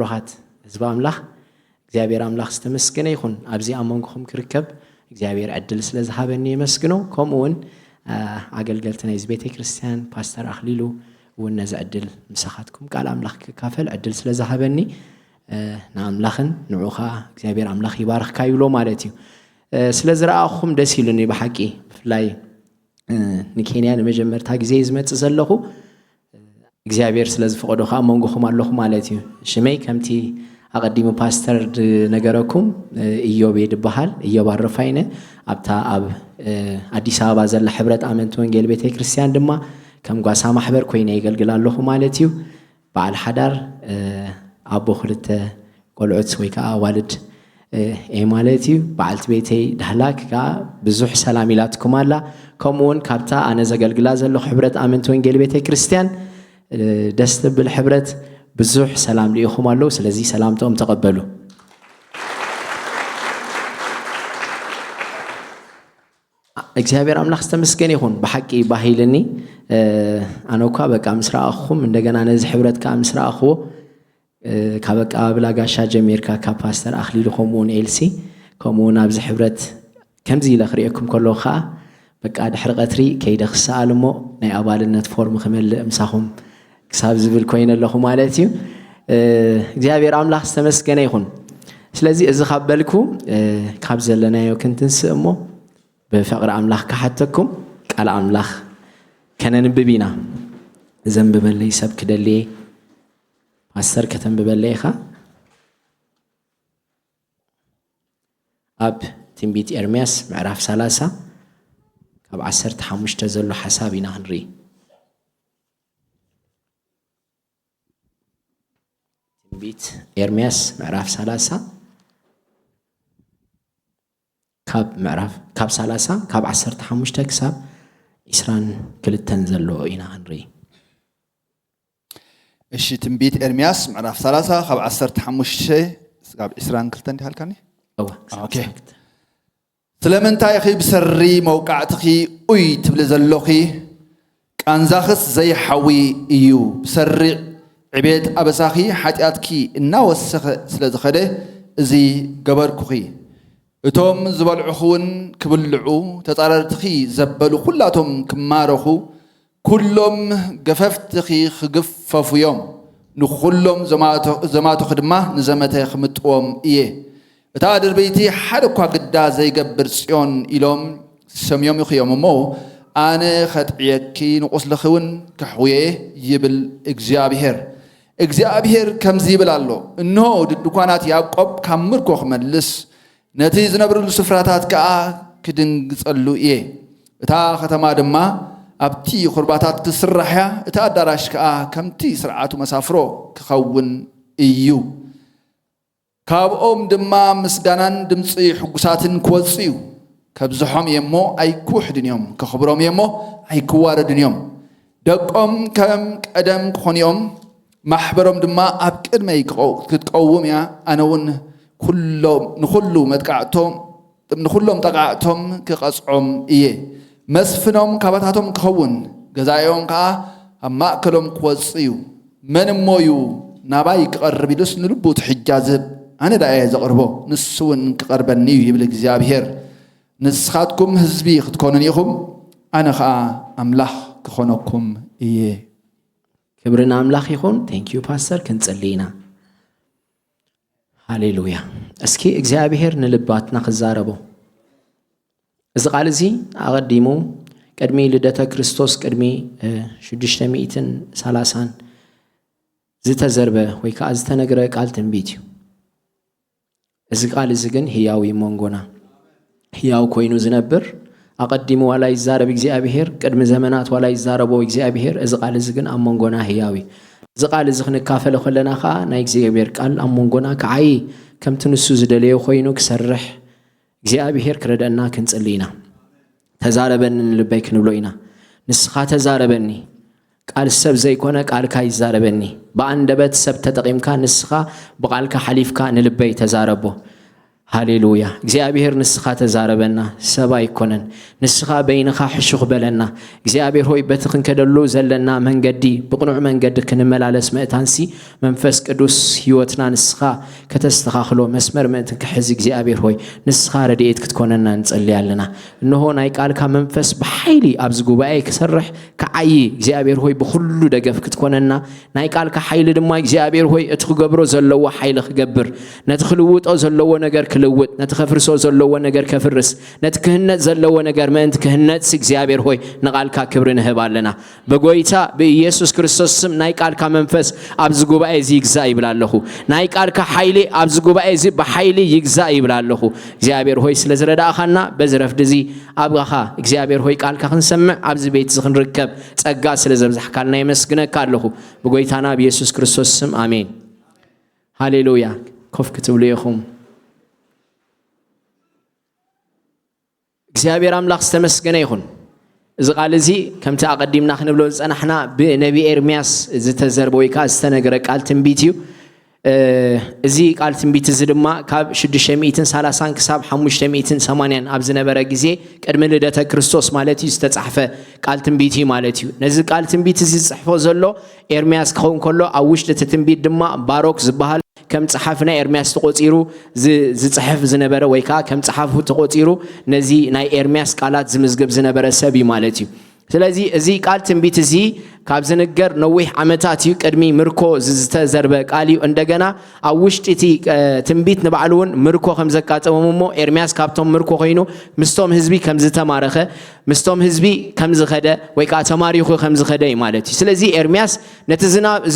روحات زبا أملاخ እግዚአብሔር አምላክ ስተመስገነ ይሁን ኣብዚ አመንኩም ክርከብ እግዚአብሔር ዕድል ስለዝሃበኒ ይመስግነው ከምኡን አገልገልተና ቤተ ክርስቲያን ፓስተር አኽሊሉ ወነዛ ዕድል ምሳኻትኩም ቃል አምላክ ከካፈል ዕድል ስለዝሃበኒ ናአምላኽን ንዑኻ እግዚአብሔር አምላክ ይባርክካ ይብሎ ማለት እዩ ስለዝራአኹም ደስ ይሉኒ በሐቂ ፍላይ ንኬንያ ለመጀመርታ ጊዜ ዝመጽ ዘለኹ እግዚአብሔር ስለዝፈቀደው አመንኩም አለኹ ማለት እዩ ሽመይ ከምቲ أقدم باستر نجاركم إيوب يدبحال إيوب عرفينه أبتا أب أديس أبا زل حبرت آمنتون جل بيت كريستيان دما كم قاسم حبر كوينه يقول الله مالتيو بعد حدر أبو خلت قلعت ويكا والد مالتيو بعد بيتي دهلاك كا بزح سلاميلاتكم الله كمون كابتا أنا زقل جلاز الله حبرت آمنتون جل بيت كريستيان دست بالحبرت بزح سلام ليكم الله سلزي سلامتهم تقبلوا እግዚአብሔር አምላክ ተመስገን ይሁን በሐቂ ባሂልኒ አኖካ በቃ ምስራአኹም እንደገና ነዚህ ህብረት ከምስራአኹ ካበቃ ብላጋሻ ጀሜርካ ካፓስተር አኽሊሉ ኾሙን ኤልሲ ኮሙን ኣብዚ ህብረት ከምዚ ለኽሪአኩም ከሎኻ በቃ ድሕሪ ቀትሪ ከይደኽሳልሞ ናይ አባልነት ፎርም ከመልእ ምሳኹም ክሳብ ዝብል ኮይነ ለኹ ማለት እዩ እግዚአብሔር አምላክ ተመስገነ ይሁን ስለዚህ እዚ ኻበልኩ ካብ ዘለናዮ ክንትንስእሞ بفقر أملاخ كحتكم قال أملاخ كان نببينا ذنب بلي سبك دلي أثر كتم ببليخا أب تنبيت إرمياس معرف ثلاثة كاب عسر تحمش تزلو حسابنا هنري تنبيت إرمياس معرف ثلاثة كاب معرف كاب سلاسة كاب عسر تحمش تكسب إسران كل التنزلوا إنا هنري إيش تنبيت إرمياس معرف سلاسة كاب عسر تحمش كاب إسران كل تنتي هالكاني أوكي سلامن تايخي بسري موقعتخي أوي تبلزلوخي كان زاخس زي حوي إيو بسري عبيد أبساخي حاتياتكي إنا وسخ سلازخده زي قبركوخي እቶም ዝበልዑኹን ክብልዑ ተጣረርትኺ ዘበሉ ኩላቶም ክማረኹ ኩሎም ገፈፍትኺ ክግፈፉዮም ንኹሎም ዘማትኹ ድማ ንዘመተ ክምጥዎም እየ እታ ድርበይቲ ሓደ እኳ ግዳ ዘይገብር ጽዮን ኢሎም ሰምዮም ይኽዮም እሞ ኣነ ኸጥዕየኪ ንቑስልኺ እውን ክሕውየ ይብል እግዚአብሔር ከምዚ ይብል ኣሎ እነሆ ድኳናት ያዕቆብ ካብ ምርኮ ክመልስ نتي زنبرل سفراتات كا كدنغصلو ايه اتا ختما دما ابتي قرباتات تسرحيا اتا داراش كا كمتي سرعاتو مسافرو كخون ايو كابኦም دما مسغانان دمصي حقوساتن كوصيو كبزحوم يمو اي كوحدنيوم كخبروم يمو اي كواردنيوم دقوم كم قدم كونيوم محبروم دما اب قدمي كتقوم يا انون كلهم نخلو متقعتهم نخلهم تقعتهم كقصعهم إيه مسفنهم كبتاتهم كون جزايهم كا أما كلهم قوسيو من مويو نباي كقرب يدرس نربط حجازب أنا داعي زقربه نسون كقربني يبلغ زابير نسخاتكم حزبي تكوننيهم أنا خا أملاح كخونكم إيه كبرنا أملاح يكون thank you pastor كنصلينا هاليلويا اسكي እግዚአብሔር ንልባትና خزاربو እዚ ቃል እዚ አቀዲሙ ቀድሚ ልደተ ክርስቶስ ቀድሚ 630 ዝተዘርበ ወይ ከዓ ዝተነገረ ቃል ትንቢት እዩ እዚ ቃል እዚ ግን ህያው ይሞንጎና ህያው ኮይኑ ዝነብር አቀዲሙ ዋላ ይዛረብ እግዚአብሔር ቀድሚ ዘመናት ዋላ ይዛረቦ እግዚአብሔር እዚ ቃል እዚ ግን አሞንጎና ህያው زقال زخن كافل خلنا خا نايجزيابير قال أمونغونا كعي كم تنسو زدليه خوينو كسرح زيابير كردنا كنصلينا تزاربن لبيك نبلوينا نسخا تزاربني قال السب زي كونه قال كاي زاربني باندبت سب تتقيم كان نسخا بقال كحليف كان لبي تزاربو ሃሌሉያ እግዚአብሔር ንስኻ ተዛረበና ሰባ ይኮነን ንስኻ በይንኻ ሕሹኽ በለና እግዚአብሔር ሆይ በትኽንከደሉ ዘለና መንገዲ ብቕኑዕ መንገዲ ክንመላለስ መእታንሲ መንፈስ ቅዱስ ህይወትና ንስኻ ከተስተኻኽሎ መስመር መእትን ክሕዝ እግዚአብሔር ሆይ ንስኻ ረድኤት ክትኮነና እንጸልያለና እነሆ ናይ ቃልካ መንፈስ በኃይሊ ኣብዚ ጉባኤ ክሰርሕ ከዓይ እግዚአብሔር ሆይ ብኩሉ ደገፍ ክትኮነና ናይ ቃልካ ኃይሊ ድማ እግዚአብሔር ሆይ እትኽገብሮ ዘለዎ ኃይሊ ክገብር ነቲ ክልውጦ ዘለዎ ነገር ክልውጥ ነቲ ከፍርሶ ዘለዎ ነገር ከፍርስ ነቲ ክህነት ዘለዎ ነገር ምእንቲ ክህነት እግዚአብሔር ሆይ ንቃልካ ክብር ንህባለና በጎይታ በኢየሱስ ክርስቶስ ስም ናይ ቃልካ መንፈስ ኣብዚ ጉባኤ እዚ ይግዛእ ይብላለኹ ናይ ቃልካ ኃይሊ ኣብዚ ጉባኤ እዚ በኃይሊ ይግዛእ ይብላለኹ እግዚአብሔር ሆይ ስለዝረዳእኻና በዝረፍድ እዚ ኣብኻ እግዚአብሔር ሆይ ቃልካ ክንሰምዕ ኣብዚ ቤት እዚ ክንርከብ ጸጋ ስለዘብዛሕካልና ይመስግነካ ኣለኹ በጎይታና በኢየሱስ ክርስቶስ ስም አሜን ሃሌሉያ ኮፍ ክትብሉ ኢኹም እግዚአብሔር አምላክ ዝተመስገነ ይሁን እዚ ቃል እዚ ከምቲ አቀዲምና ክንብሎ ዝጸናሕና ብነቢ ኤርምያስ ዝተዘርበው ካ ዝተነገረ ቃል ትንቢት እዩ እዚ ቃል ትንቢት እዚ ድማ ካብ 630 ክሳብ 580 ኣብ ዝነበረ ግዜ ቅድሚ ልደተ ክርስቶስ ማለት እዩ ዝተጻሕፈ ቃል ትንቢት እዩ ማለት እዩ ነዚ ቃል ትንቢት እዚ ጽሕፎ ዘሎ ኤርምያስ ክኸውን ከሎ ኣብ ውሽጢ እቲ ትንቢት ድማ ባሮክ ዝበሃል ከም ጸሓፍና ኤርምያስ ተቆጺሩ ዝጽሕፍ ዝነበረ ወይ ካ ከም ጸሓፉ ተቆጺሩ ነዚ ናይ ኤርምያስ ቃላት ዝምዝገብ ዝነበረ ሰብ እዩ ማለት እዩ ስለዚህ እዚ ቃል ትንቢት እዚ ካብ ዝነገር ነዊሕ ዓመታት እዩ ቅድሚ ምርኮ ዝተዘርበ ቃል እዩ እንደገና ኣብ ውሽጢ እቲ ትንቢት ንባዕሉን ምርኮ ከም ዘቃጠመሞ ኤርምያስ ካብቶም ምርኮ ኮይኑ ምስቶም ህዝቢ ከም ዝተማረኸ ምስቶም ህዝቢ ከም ዝኸደ ወይ ካ ተማሪኹ ከም ዝኸደ ማለት እዩ ስለዚህ ኤርምያስ ነቲ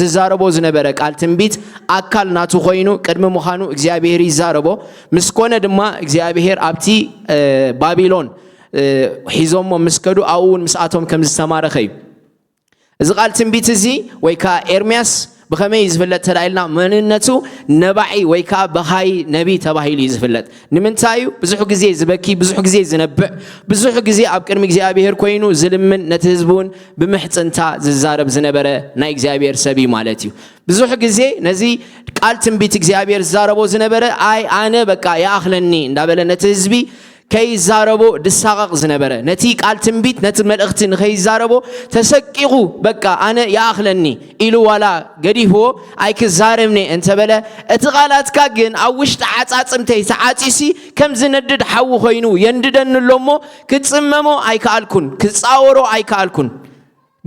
ዝዛረቦ ዝነበረ ቃል ትንቢት አካል ናቱ ኮይኑ ቅድሚ ምዃኑ እግዚአብሔር ይዛረቦ ምስኮነ ድማ እግዚአብሔር ኣብቲ ባቢሎን ሒዞሞ መስከዱ አውን ምስአቶም ከም ዝተማረኸ እዩ እዚ ቃል ትንቢት እዚ ወይ ካ ኤርምያስ بخمي يزفلت تلاقينا من النتو نبعي ويكا بخاي نبي تباهي لي يزفلت نمنتايو بزحو جزي زبكي بزحو جزي زنبع بزحو جزي أبكر مجزي أبيهر كوينو زلم من نتهزبون بمحت انتا ززارب زنبرة نايك زي أبيهر سبي مالتيو بزحو جزي نزي قالتم بيتك زي أبيهر زاربو زنبرة أي أنا بكا يا أخلني ندابل نتهزبي كي زاربو دساق زنبرة نتيك قالتم بيت نتمل اختن خي زاربو تسكيقو بكا أنا يا أخلني إلو ولا قدي هو أي كزارمني أنت بلا اتغالات كاجن أوش تعات أمتي تعاتيسي كم زندد حو خينو ينددن اللومو كتسممو أي كالكون كتصاورو أي كالكون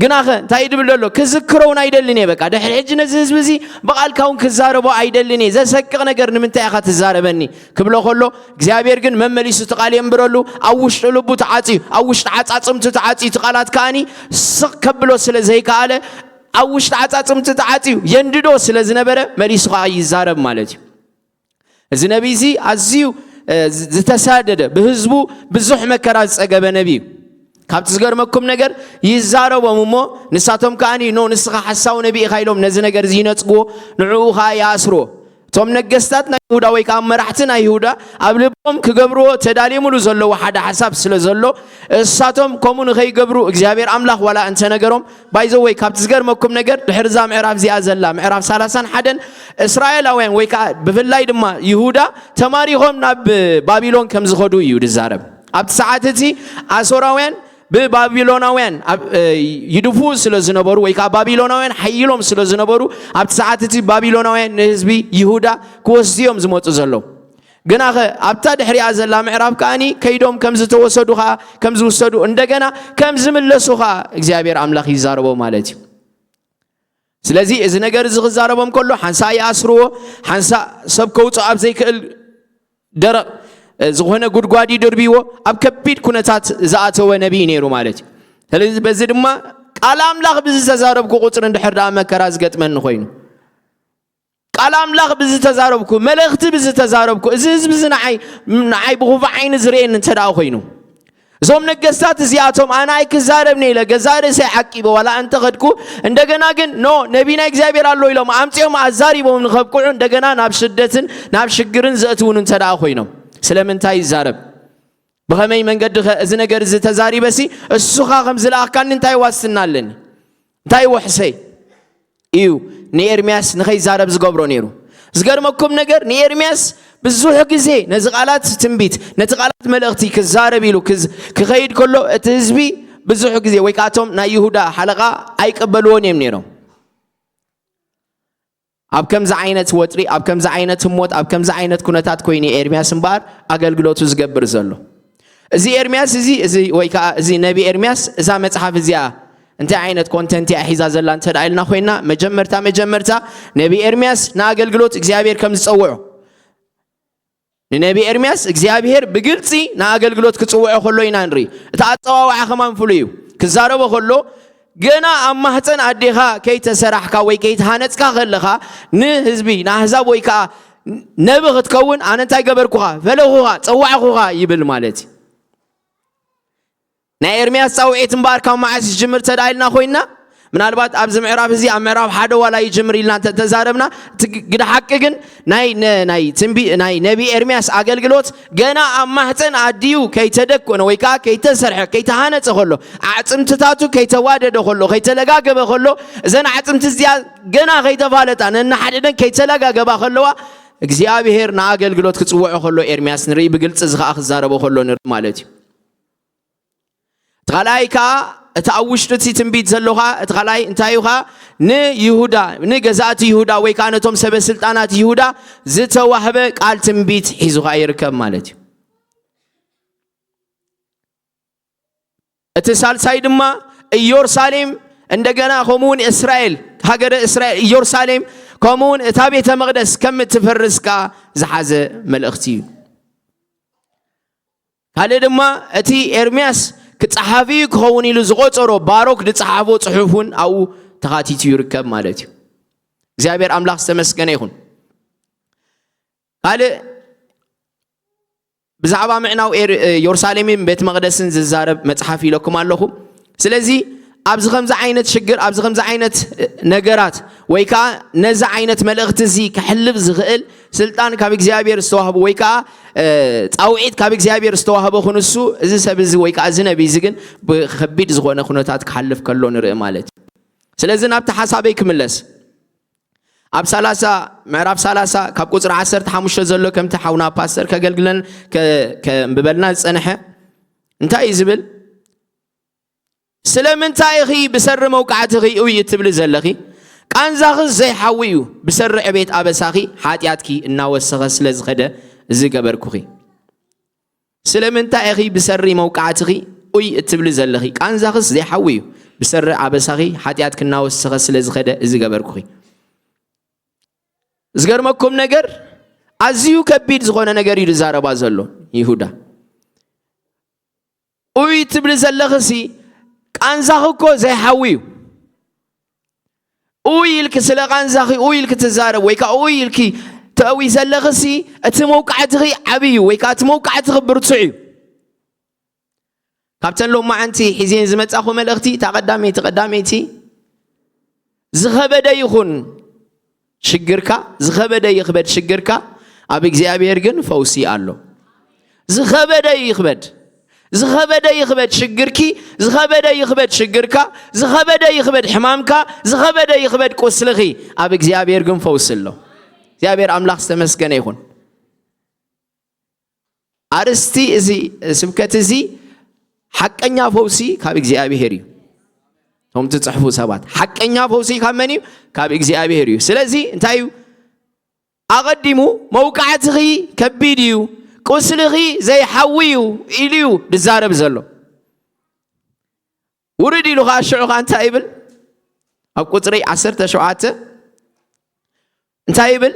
جناخه تايد بلولو كذكرون أيدلني بكا ده حجنا زبزي بقال كون كزاربو أيدلني زي سكرنا قرن من تأخذ الزاربني كبلو خلو جابير جن مملي ستقالي ينبرلو أوش لبو تعاتي أوش تعاتم تعاتي تقالات كاني سكبلو سل زي كاله أوش تعاتم تعاتي ينددو سل زنبرة ملي سقاي الزارب مالتي زنبيزي عزيو زتسادد بهزبو بزحمة كراز أجاب نبي كابت زغر مكم نجر يزارو بمومو نساتهم كاني نو نسخ حساو نبي خايلهم نزنا جر زينتقو نعوها ياسرو توم نجستاتنا يهودا ويكام مرحتنا يهودا قبلهم كجبرو تدالي ملو زلوا واحد حساب سل زلوا ساتهم كمون خي جبرو إجابير أملاخ ولا أنت نجرهم بايزو كابت زغر مكم نجر بحرزام عرف زي أزلا عرف سلاسان حدن إسرائيل وين ويكا بفلايد ما يهودا تماريهم نب بابلون كم زخدو يهود الزارب أب ساعتي أسوراوين ببابلوناوين يدفوز سلزنبرو ويكا بابلوناوين حيلهم سلزنبرو أب ساعتي بابلوناوين نسبي يهودا كوسيوم زموت زلوا جناخ أبتاد حريا زلا معراب كاني كيدهم كم زتوسدوها كم زوسدو عندنا كم زملسوها إجابير أملاخ يزاربو مالتي سلزي إذا نجار زغزاربهم كله حنسا ياسرو حنسا سبكوت أب زي كل درق زغهنا قدقادي دربيو أب كبيت كنتات زاتو نبي نيرو مالتي هل بزيد ما كلام لاغ بزي تزارب كو قطر عند حرد عما كراز قت من خوينو كلام لاغ بزي تزارب كو ملغت بزي تزارب كو إزيز بزي نعي بغوف عين زرين انتداو خوينو زوم نقصات زياتهم أنا أي كزاربني لجزار سيحكي ولا أنت خدكو عندنا جن نو نبينا إجابير الله إلهم أمتيهم عزاري بومن خبكو عندنا نابشدتن نابشجرن زاتون انتداو خوينو سلامن تاي زارب بخمي من قد إذا جرز تزاري بسي السخا خمس الأخكان انتاي واسنا لني انتاي وحسي إيو نيرمياس نخي زارب زقبرو نيرو زقر مكم نجر نيرمياس ብዙሕ ግዜ ነዚ ቃላት ትንቢት ነቲ ቃላት መልእኽቲ ክዛረብ ኢሉ ክኸይድ ከሎ እቲ ህዝቢ ብዙሕ ግዜ ወይ ካቶም ናይ ይሁዳ ሓለቃ ኣይቀበልዎን እዮም ነይሮም ኣብ ከምዚ ዓይነት ወጥሪ ኣብ ከምዚ ዓይነት ህሞት ኣብ ከምዚ ዓይነት ኩነታት ኮይኑ ኤርምያስ እምበር ኣገልግሎቱ ዝገብር ዘሎ እዚ ኤርምያስ እዚ ወይ ከዓ እዚ ነቢ ኤርምያስ እዛ መጽሓፍ እዚኣ እንታይ ዓይነት ኮንተንት እያ ሒዛ ዘላ እንተዳኢልና ኮይና መጀመርታ ነቢ ኤርምያስ ንኣገልግሎት እግዚአብሔር ከም ዝፀውዖ ንነቢ ኤርምያስ እግዚአብሔር ብግልፂ ንኣገልግሎት ክፅውዖ ከሎ ኢና ንርኢ እቲ ኣፀዋውዓ ከማን ፍሉይ እዩ ክዛረቦ ከሎ ገና ኣብ ማህፀን ኣዴኻ ከይተሰራሕካ ወይ ከይተሃነፅካ ከለኻ ንህዝቢ ንኣህዛብ ወይ ከዓ ነቢ ክትከውን ኣነ እንታይ ገበርኩኻ ፈለኹኻ ፀዋዕኹኻ ይብል ማለት እዩ ናይ ኤርምያስ ፃውዒት እምበር ካብ መዓስ ዝጅምር ተዳኢልና ኮይና ምናልባት ኣብዚ ምዕራፍ እዚ ኣብ ምዕራፍ ሓደ ዋላ ይጅምር ኢልና ተዛረብና ግደ ሓቂ ግን ናይ ነቢ ኤርምያስ ኣገልግሎት ገና ኣብ ማህፀን ኣድዩ ከይተደኮነ ወይ ከዓ ከይተሰርሐ ከይተሃነፀ ከሎ ኣዕፅምትታቱ ከይተዋደደ ከሎ ከይተለጋገበ ከሎ እዘን ኣዕፅምቲ እዚኣ ገና ከይተፋለጣ ነናሓደደን ከይተለጋገባ ከለዋ እግዚአብሔር ንኣገልግሎት ክፅውዖ ከሎ ኤርምያስ ንርኢ ብግልፂ እዚ ከዓ ክዛረቦ ከሎ ንርኢ ማለት እዩ ተኻላይ ከዓ እቲ ኣብ ውሽጢ እቲ ትንቢት ዘለኻ እቲ ኻላይ እንታይ ኢኻ ንይሁዳ ንገዛእቲ ይሁዳ ወይ ከዓ ነቶም ሰበስልጣናት ይሁዳ ዝተዋህበ ቃል ትንቢት ሒዙኻ ይርከብ ማለት እዩ እቲ ሳልሳይ ድማ ኢየሩሳሌም እንደገና ከምኡውን እስራኤል ሃገረ እስራኤል ኢየሩሳሌም ከምኡውን እታ ቤተ መቅደስ ከም እትፈርስካ ዝሓዘ መልእኽቲ እዩ ካልእ ድማ እቲ ኤርምያስ ክፀሓፊ ክኸውን ኢሉ ዝቆፀሮ ባሮክ ዝፀሓፎ ፅሑፉን ኣብኡ ተኻቲቱ ይርከብ ማለት እዩ እግዚአብሔር ኣምላኽ ዝተመስገነ ይኹን ካልእ ብዛዕባ ምዕናው ኢየሩሳሌምን ቤተ መቅደስን ዝዛረብ መጽሓፍ ኢለኩም ኣለኹ ስለዚ ኣብዚ ከምዚ ዓይነት ሽግር ኣብዚ ከምዚ ዓይነት ነገራት ወይ ከዓ ነዚ ዓይነት መልእኽቲ እዚ ክሕልፍ ዝኽእል ስልጣን ካብ እግዚአብሔር ዝተዋህቦ ወይ ከዓ ፃውዒት ካብ እግዚአብሔር ዝተዋህቦ ክንሱ እዚ ሰብ እዚ ወይ ከዓ እዚ ነቢይ እዚ ግን ብከቢድ ዝኾነ ኩነታት ክሓልፍ ከሎ ንርኢ ማለት ስለዚ ናብቲ ሓሳበይ ክምለስ ኣብ 30 ምዕራፍ 30 ካብ ቁፅሪ 15 ዘሎ ከምቲ ሓውና ፓስተር ከገልግለን ከንብበልና ዝፀንሐ እንታይ እዩ ዝብል ስለምንታይ እኺ ብሰሪ መውቃዕትኺ እውይ እትብል ዘለኺ ቃንዛኽስ ዘይሓዊ እዩ ብሰሪ ዕቤት ኣበሳኺ ሓጢኣትኪ እናወሰኸ ስለ ዝኸደ እዚ ገበርኩኺ ስለምንታይ እኺ ብሰሪ መውቃዕትኺ እውይ እትብል ዘለኺ ቃንዛኽስ ዘይሓዊ እዩ ብሰሪ ኣበሳኺ ሓጢኣትኪ እናወሰኸ ስለ ዝኸደ እዚ ገበርኩኺ ዝገርመኩም ነገር ኣዝዩ ከቢድ ዝኾነ ነገር እዩ ዝዛረባ ዘሎ ይሁዳ እውይ እትብል ዘለኽሲ ቃንዛኺ እኮ ዘይሓዊ እዩ እውይ ኢልክ ስለ ቃንዛኺ እውይ ኢልክ ትዛረብ ወይ ከዓ እውይ ኢልኪ ተእዊ ዘለኽሲ እቲ መውቃዕትኺ ዓብዩ ወይ ከዓ እቲ መውቃዕትኺ ብርቱዕ እዩ ካብተን ሎማዓንቲ ሒዜን ዝመጻኹ መልእኽቲ ተቐዳመይቲ ዝኸበደ ይኹን ሽግርካ ዝኸበደ ይኽበድ ሽግርካ ኣብ እግዚአብሔር ግን ፈውሲ ኣሎ ዝኸበደ ይኽበድ ሽግርኪ ዝኸበደ ይኽበድ ሽግርካ ዝኸበደ ይኽበድ ሕማምካ ዝኸበደ ይኽበድ ቁስልኺ ኣብ እግዚአብሔር ግን ፈውሲ ኣሎ እግዚአብሔር ኣምላኽ ዝተመስገነ ይኹን ኣርስቲ እዚ ስብከት እዚ ሓቀኛ ፈውሲ ካብ እግዚአብሔር እዩ ቶም ትጽሕፉ ሰባት ሓቀኛ ፈውሲ ካብ መን እዩ ካብ እግዚአብሔር እዩ ስለዚ እንታይ እዩ ኣቐዲሙ መውቃዕትኺ ከቢድ እዩ ቁስልኺ ዘይሓዊ እዩ ኢልዩ ድዛረብ ዘሎ ውርድ ኢሉ ከዓ ሽዑ ከዓ እንታይ ይብል ኣብ ቁፅሪ 17 እንታይ ይብል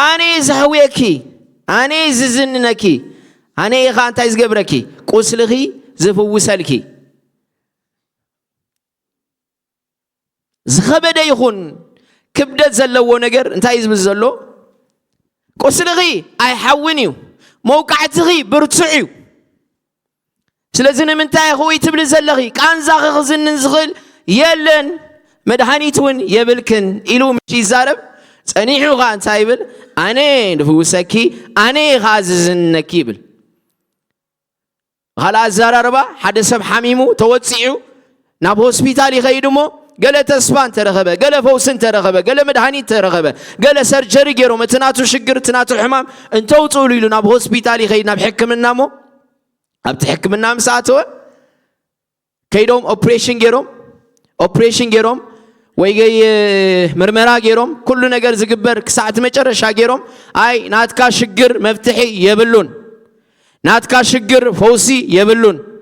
ኣነ ዘሕውየኪ ኣነ ዝዝንነኪ ኣነ ኢኻ እንታይ ዝገብረኪ ቁስልኺ ዝፍውሰልኪ ዝኸበደ ይኹን ክብደት ዘለዎ ነገር እንታይ ዝብል ዘሎ ቁስልኺ ኣይሓውን እዩ መውቃዕትኺ ብርቱዕ እዩ ስለዚ ንምንታይ ኹይ ትብል ዘለኺ ቃንዛኺ ክዝንን ዝኽእል የለን መድሃኒት እውን የብልክን ኢሉ ምሽ ይዛረብ ፀኒሑ ኸ እንታይ ይብል ኣነ ንፍውሰኪ ኣነ ኢኻ ዝዝንነኪ ይብል ካልእ ኣዘራርባ ሓደ ሰብ ሓሚሙ ተወፂዑ ናብ ሆስፒታል ይኸይድ እሞ قال تسبان ترغبه قال فوسن ترغبه قال مدهاني ترغبه قال سرجري جيرو متناتو شجر تناتو الحمام انتو تقولوا لنا بهوسبيتالي خينا بحكمنا مو بتحكمنا مساعته كيدوم اوبريشن جيروم ويجي مرمرا جيروم كل نجار زجبر كساعة مجرش جيروم اي ناتكا شجر مفتحي يبلون ناتكا شجر فوسي يبلون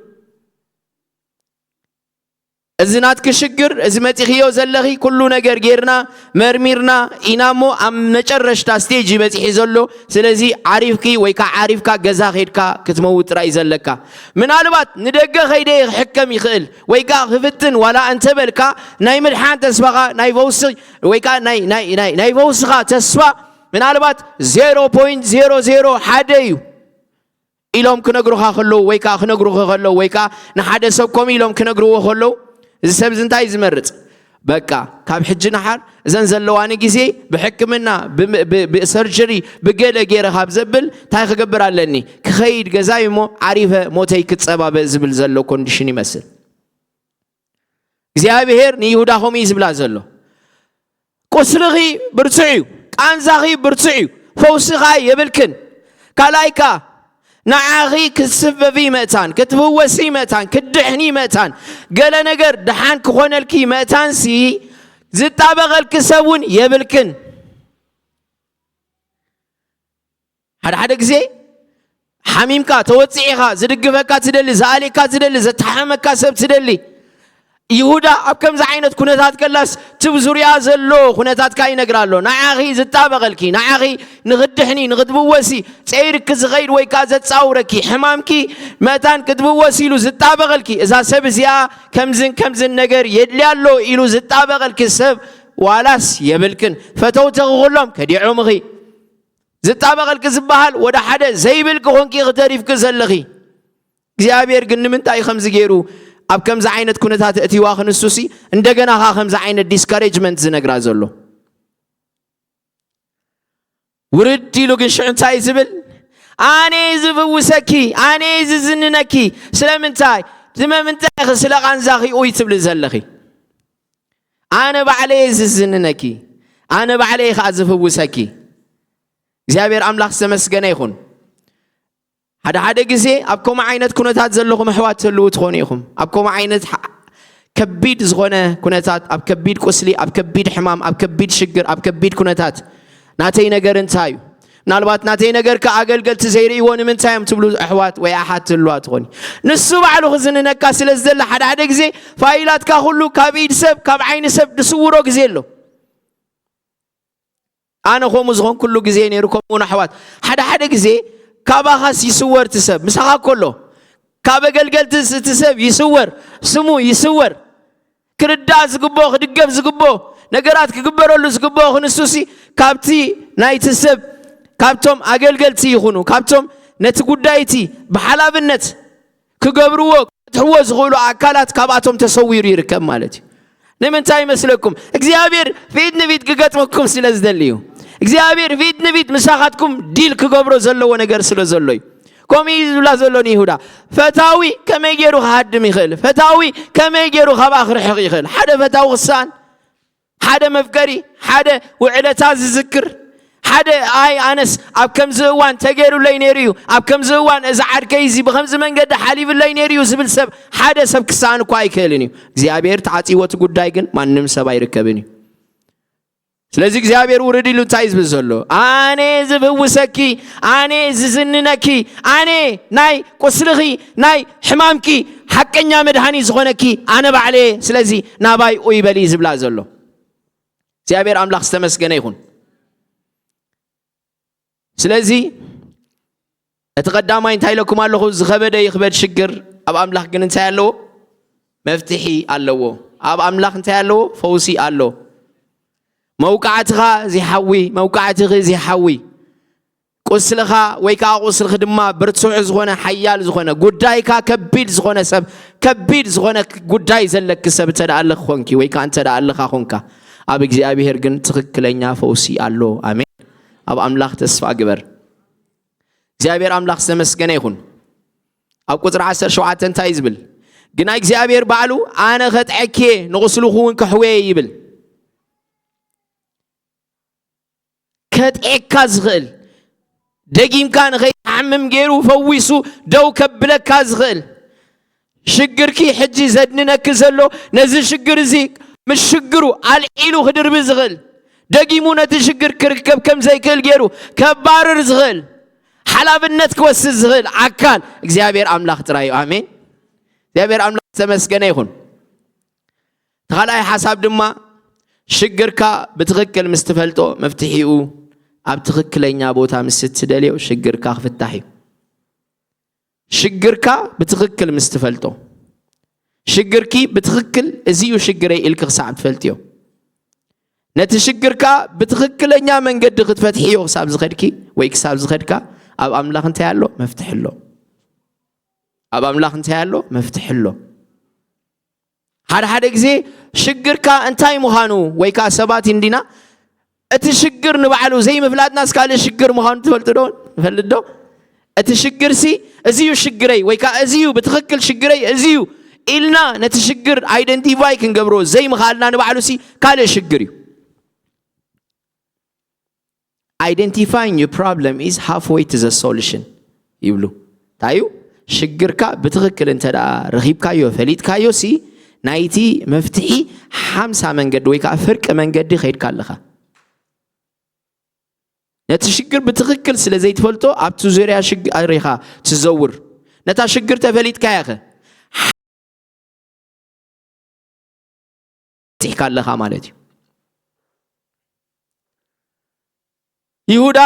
ازنات كشجر ازمتي خيو زلخي كل نجار جيرنا مرميرنا إنامو أم مجرش تاستيجي متي زلو سلزي عارفكي ويكا عارفكا جزا خيركا كتموت رأي زلكا من علبات ندقة خيدي حكم يخل ويكا خفتن ولا انتبلكا ناي ملحان تسبقا ناي فوسي ويكا ناي فوسخا تسبق من علبات 0.00 حديو إلهم كنقروها خلو ويكا خنقروها خلو ويكا نحد سبكم إلهم كنقروها خلو السبز انتاي زمرت بقى كاب حج نحر زنزل لواني جزي بحكمنا بسرجري بقيل غير خاب زبل تاي خبر علني كخيد جزايمو عارفه موتي كتصبا بزبل زلو كونديشن يمثل እግዚአብሔር ንይሁዳ ሆም ይዝብላ ዘሎ ቆስልኺ ብርጽዩ ቃንዛኺ ብርጽዩ ፈውስኻ የብልክን ካላይካ نعاغي كسببي متان كتبوسي متان كدحني متان قال نجر دحان كخون الكي متان سي زتابغ الكسبون يبلكن هذا زي حميمكا توصيها زدقفكا تدلي زاليكا تدلي زتحمكا سب تدلي يهودا أبكم زعينت كنتات كلاس تبزوريا زلو كنتات كاي نقرالو نعاغي زتابغلكي نعاغي نغدحني نغدبوسي سيرك زغير ويكازت صاوركي حمامكي متان كدبوسي لو زتابغلكي إذا سب زيا كمزن نقر يدليالو إلو زتابغلكي سب والاس يبلكن فتو تغلهم كديعو مغي زتابغلكي زبهال ودا حدا زيبلك هونكي غتريفك زلغي زيابير قن من تاي خمز جيرو أب كم زعينت كنتات أتي واخن السوسي عندنا ها خم زعينت discouragement زنقرا زلو وردي لو كنش عنتاي زبل أنا زبوسكي أنا زننكي سلامنتاي زمامنتاي خسلق عن زاخي أوي تبل زلخي أنا بعلي زننكي أنا بعلي خازفوسكي زابير أملاخ سمس جنيخون هذا جزء أبكم عينت كنتات زلهم حوات زلوا تخونيهم أبكم عينت كبيد زغنا كنتات أب كبيد كسلي أب كبيد حمام أب كبيد شجر أب كبيد كنتات ناتي نجار انتايو نالبات ناتي نجار كأجل قلت زيري وانا من تايم تبلو أحوات وياحات زلوا تخوني نسوا على خزن نكاسل الزل هذا جزء فايلات كهولو كبيد سب كبعين سب نسورو جزيلو أنا خو مزغون كله جزء نيركمون حوات هذا جزء كاباخاس يسور تسب مسخا كله كابغلغل تسب يسور سمو يسور كردا زغبو خدغب زغبو نغرات كغبرولو زغبو خنسوسي كابتي ناي تسب كابتوم اغلغلتي يخونو كابتوم نت غدايتي بحلابنت كغبرو تحوز خولو اكالات كاباتوم تسوير يركب مالتي لمن تاي مسلكم اغزيابير فيد نبيت كغطمكم سلازدليو እግዚአብሔር ፊት ንፊት መሳኻትኩም ዲል ክገብሮ ዘለዎ ነገር ስለ ዘሎይ ኮሚ ዝብላ ዘሎኒ ይሁዳ ፈታዊ ከመይ ገይሩ ሃድም ይኽእል ፈታዊ ከመይ ገይሩ ከባኽርሕ ይኽእል ሓደ ፈታዊ ክሳን ሓደ መፍቀሪ ሓደ ውዕለታ ዝዝክር ሓደ አይ ኣነስ ኣብ ከምዚ እዋን ተገይሩለይ ነይሩ እዩ ኣብ ከምዚ እዋን እዚ ዓድከይዚ ብከምዚ መንገዲ ሓሊፍለይ ነይሩ እዩ ዝብል ሰብ ሓደ ሰብ ክሳን እኳ ኣይክእልን እዩ እግዚአብሔር ተዓፂወት ጉዳይ ግን ማንም ሰብ ኣይርከብን እዩ ስለዚህ እግዚአብሔር ወረዲ ሉንታይዝ በዘሎ አኔ ዝብውሰኪ አኔ ዝዝንነኪ አኔ ናይ ቆስልኺ ናይ ሕማምኪ ሐቀኛ መድሃኒ ዝኾነኪ አነ ባዕሌ ስለዚህ ናባይ ኦይበሊ ዝብላ ዘሎ እግዚአብሔር አምላክ ተመስገነ ይሁን ስለዚህ እተቀዳማይ እንታይ ለኩም ኣለኹ ዝኸበደ ይኽበድ ሽግር ኣብ አምላክ ግን እንታይ ኣለዎ መፍትሒ ኣለዎ ኣብ አምላክ እንታይ ኣለዎ ፈውሲ ኣለዎ موقعتها زي حوي موقعتها زي حوي قسلها ويكا قسل خدمة برتسوع زغنا حيال زغنا قدايكا كبيد زغنا سب كبيد زغنا قداي زلك سب تدع الله خونكي ويكا أنت تدع الله خونكا أبيك زي أبي هرجن تخكلينا فوسي الله آمين أب أملاخ تسفى جبر زي أبي أملاخ سمس جنيهون أب قدر عسر شو عتن تايزبل ግና እግዚአብሔር ባዕሉ ኣነ ኸጥዐኬ ንቑስልኹውን ከሕወየ ይብል ከጥዐካ ዝኽእል ደጊምካ ንኸይትሓምም ገይሩ ፈዊሱ ደው ከብለካ ዝኽእል ሽግርኪ ሕጂ ዘድንነክ ዘሎ ነዚ ሽግር እዚ ምስ ሽግሩ ኣልዒሉ ክድርቢ ዝኽእል ደጊሙ ነቲ ሽግር ክርከብ ከም ዘይክእል ገይሩ ከባርር ዝኽእል ሓላፍነት ክወስድ ዝኽእል ኣካል እግዚአብሔር ኣምላኽ ጥራይ እዩ ኣሜን እግዚአብሔር ኣምላኽ ተመስገነ ይኹን ተኻልኣይ ሓሳብ ድማ ሽግርካ ብትኽክል ምስ ትፈልጦ መፍትሒኡ ኣብ ትኽክለኛ ቦታ ምስ ትደልዮ ሽግርካ ክፍታሕ እዩ ሽግርካ ብትኽክል ምስ ትፈልጦ ሽግርኪ ብትኽክል እዚዩ ሽግረይ ኢልክ ክሳብ ትፈልጥዮ ነቲ ሽግርካ ብትኽክለኛ መንገዲ ክትፈትሕዮ ክሳብ ዝኸድኪ ወይ ክሳብ ዝኸድካ ኣብ ኣምላኽ እንታይ ኣሎ መፍትሕ ኣሎ ኣብ ኣምላኽ እንታይ ኣሎ መፍትሕ ኣሎ ሓደ ግዜ ሽግርካ እንታይ ምዃኑ ወይ ከዓ ሰባት እንዲና እቲ ሽግር ንባዕሉ ዘይምፍላጥና ስካለ ሽግር ምዃኑ ትፈልጡ ዶ ንፈልጥ ዶ እቲ ሽግርሲ እዚዩ ሽግረይ ወይ ከዓ እዚዩ ብትኽክል ሽግረይ እዚዩ ኢልና ነቲ ሽግር አይደንቲፋይ ክንገብሮ ዘይምኻልና ንባዕሉሲ ካልእ ሽግር እዩ identifying your problem is halfway to the solution ይብሉ ታዩ ሽግርካ ብትኽክል እንተዳ ረኺብካዮ ፈሊጥካዮ ሲ ናይቲ መፍትሒ 50 መንገዲ ወይ ከዓ ፍርቅ መንገዲ ኸይድካ ኣለኻ ነቲ ሽግር ብትኽክል ስለ ዘይትፈልጦ ኣብቲ ዙርያ ሽግር ኢኻ ትዘውር ነታ ሽግር ተፈሊጥካያ ኸ ትሕካ ኣለኻ ማለት እዩ ይሁዳ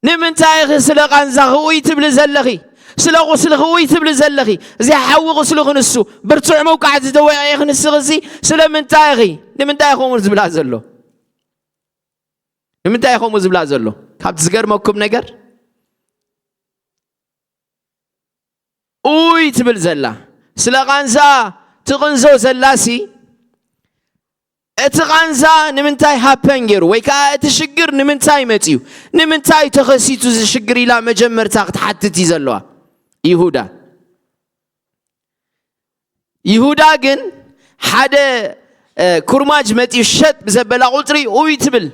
ንምንታይ ስለ ቃንዛ ኽውይ ትብል ዘለኺ ስለ ቁስሊ ኽውይ ትብል ዘለኺ እዚ ሓዊ ቁስሊ ክንሱ ብርቱዕ መውቃዕቲ ተወዒ ክንስኽ ስለምንታይ ንምንታይ ኸምኡ ዝብላ ዘሎ ንምንታይ ኸምኡ ዝብላ ዘሎ ካብቲ ዝገርመኩም ነገር ውይ ትብል ዘላ ስለ ቃንዛ ትቕንዞ ዘላሲ እቲ ቃንዛ ንምንታይ ሃፐን ገይሩ ወይ ከዓ እቲ ሽግር ንምንታይ መፅዩ ንምንታይ ተኸሲቱ ዝሽግር ኢላ መጀመርታ ክትሓትት እዩ ዘለዋ ይሁዳ ግን ሓደ ኩርማጅ መፅዩ ሸጥ ብዘበላ ቁፅሪ ውይ ትብል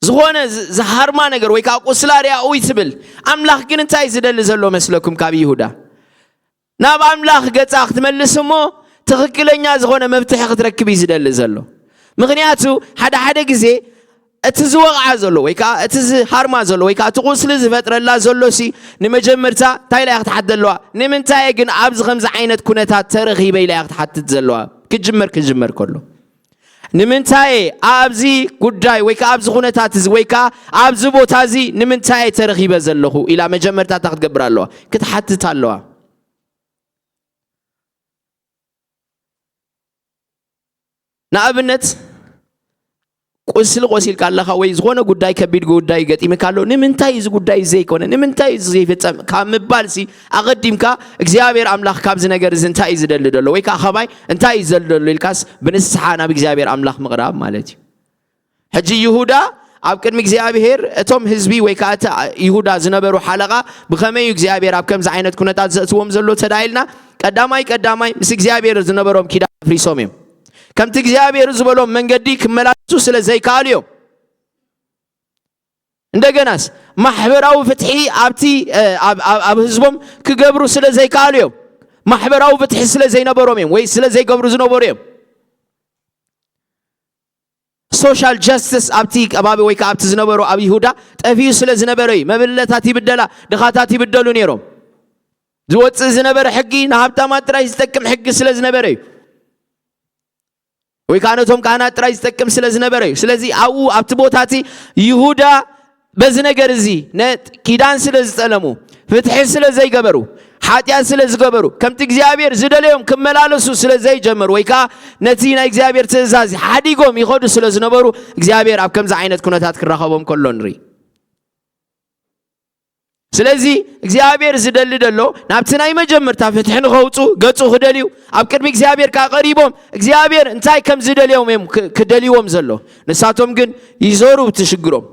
ዝኾነ ዝሃርማ ነገር ወይ ከዓ ቁስላርያ ውይ ትብል ኣምላኽ ግን እንታይ ዝደሊ ዘሎ መስለኩም ካብ ይሁዳ ናብ ኣምላኽ ገጻ ክትመልስ እሞ ትኽክለኛ ዝኾነ መፍትሒ ክትረክብ እዩ ዝደሊ ዘሎ ምክንያቱ ሓደ ግዜ እቲ ዝወቕዓ ዘሎ ወይ ከዓ እቲ ዝሃርማ ዘሎ ወይ ከዓ እቲ ቁስሊ ዝፈጥረላ ዘሎሲ ንመጀመርታ እንታይ ኢላ ክትሓትት ዘለዋ ንምንታይ ግን ኣብዚ ከምዚ ዓይነት ኩነታት ተረኺበ ኢላ ክትሓትት ዘለዋ ክጅመር ከሎ ንምንታይ ኣብዚ ጉዳይ ወይ ከዓ ኣብዚ ኩነታት እዚ ወይ ከዓ ኣብዚ ቦታ እዚ ንምንታይ ተረኺበ ዘለኹ ኢላ መጀመርታ ክትገብር ኣለዋ ክትሓትት ኣለዋ ንኣብነት ቁስሊ ቆሲልካ ኣለኻ ወይ ዝኾነ ጉዳይ ከቢድ ጉዳይ ገጢምካ ኣሎ ንምንታይ እዚ ጉዳይ ዘይኮነ ንምንታይ እዚ ዘይፍፀም ካብ ምባልሲ ኣቐዲምካ እግዚአብሔር ኣምላኽ ካብዚ ነገር እዚ እንታይ እዩ ዝደሊ ዘሎ ወይ ከዓ ኸባይ እንታይ እዩ ዝደሊ ዘሎ ኢልካስ ብንስሓ ናብ እግዚአብሔር ኣምላኽ ምቕራብ ማለት እዩ ሕጂ ይሁዳ ኣብ ቅድሚ እግዚአብሔር እቶም ህዝቢ ወይ ከዓ ይሁዳ ዝነበሩ ሓለቓ ብኸመይ እግዚአብሔር ኣብ ከምዚ ዓይነት ኩነታት ዘእትዎም ዘሎ ተዳይልና ቀዳማይ ምስ እግዚአብሔር ዝነበሮም ኪዳን ኣፍሪሶም እዮም ከምቲ እግዚአብሔር ዝበሎም መንገዲ ክመላለሱ ስለ ዘይከኣሉ እዮም እንደገናስ ማሕበራዊ ፍትሒ ኣብቲ ኣብ ህዝቦም ክገብሩ ስለ ዘይከኣሉ እዮም ማሕበራዊ ፍትሒ ስለ ዘይነበሮም እዮም ወይ ስለ ዘይገብሩ ዝነበሩ እዮም ሶሻል ጀስቲስ ኣብቲ ከባቢ ወይ ከዓ ኣብቲ ዝነበሩ ኣብ ይሁዳ ጠፊዩ ስለ ዝነበረ እዩ መብለታት ይብደላ ድኻታት ይብደሉ ነይሮም ዝወፅእ ዝነበረ ሕጊ ንሃብታማት ጥራይ ዝጠቅም ሕጊ ስለ ዝነበረ እዩ ወይ ከዓ ነቶም ካህናት ጥራይ ዝጠቅም ስለ ዝነበረ እዩ ስለዚ ኣብኡ ኣብቲ ቦታቲ ይሁዳ በዚ ነገር እዚ ኪዳን ስለ ዝፀለሙ ፍትሒ ስለ ዘይገበሩ ሓጢያት ስለ ዝገበሩ ከምቲ እግዚአብሔር ዝደለዮም ክመላለሱ ስለ ዘይጀመሩ ወይ ከዓ ነቲ ናይ እግዚአብሔር ትእዛዝ ሓዲጎም ይኸዱ ስለ ዝነበሩ እግዚአብሔር ኣብ ከምዚ ዓይነት ኩነታት ክራኸቦም ከሎ ንርኢ ስለዚ እግዚአብሔር ዝደሊ ደሎ ናብቲ ናይ መጀመርታ ፍትሒ ንኸውፁ ገፁ ክደልዩ ኣብ ቅድሚ እግዚአብሔር ቀሪቦም እግዚአብሔር እንታይ ከም ዝደልዮም እዮም ክደልይዎም ዘሎ ንሳቶም ግን ይዞሩ ትሽግሮም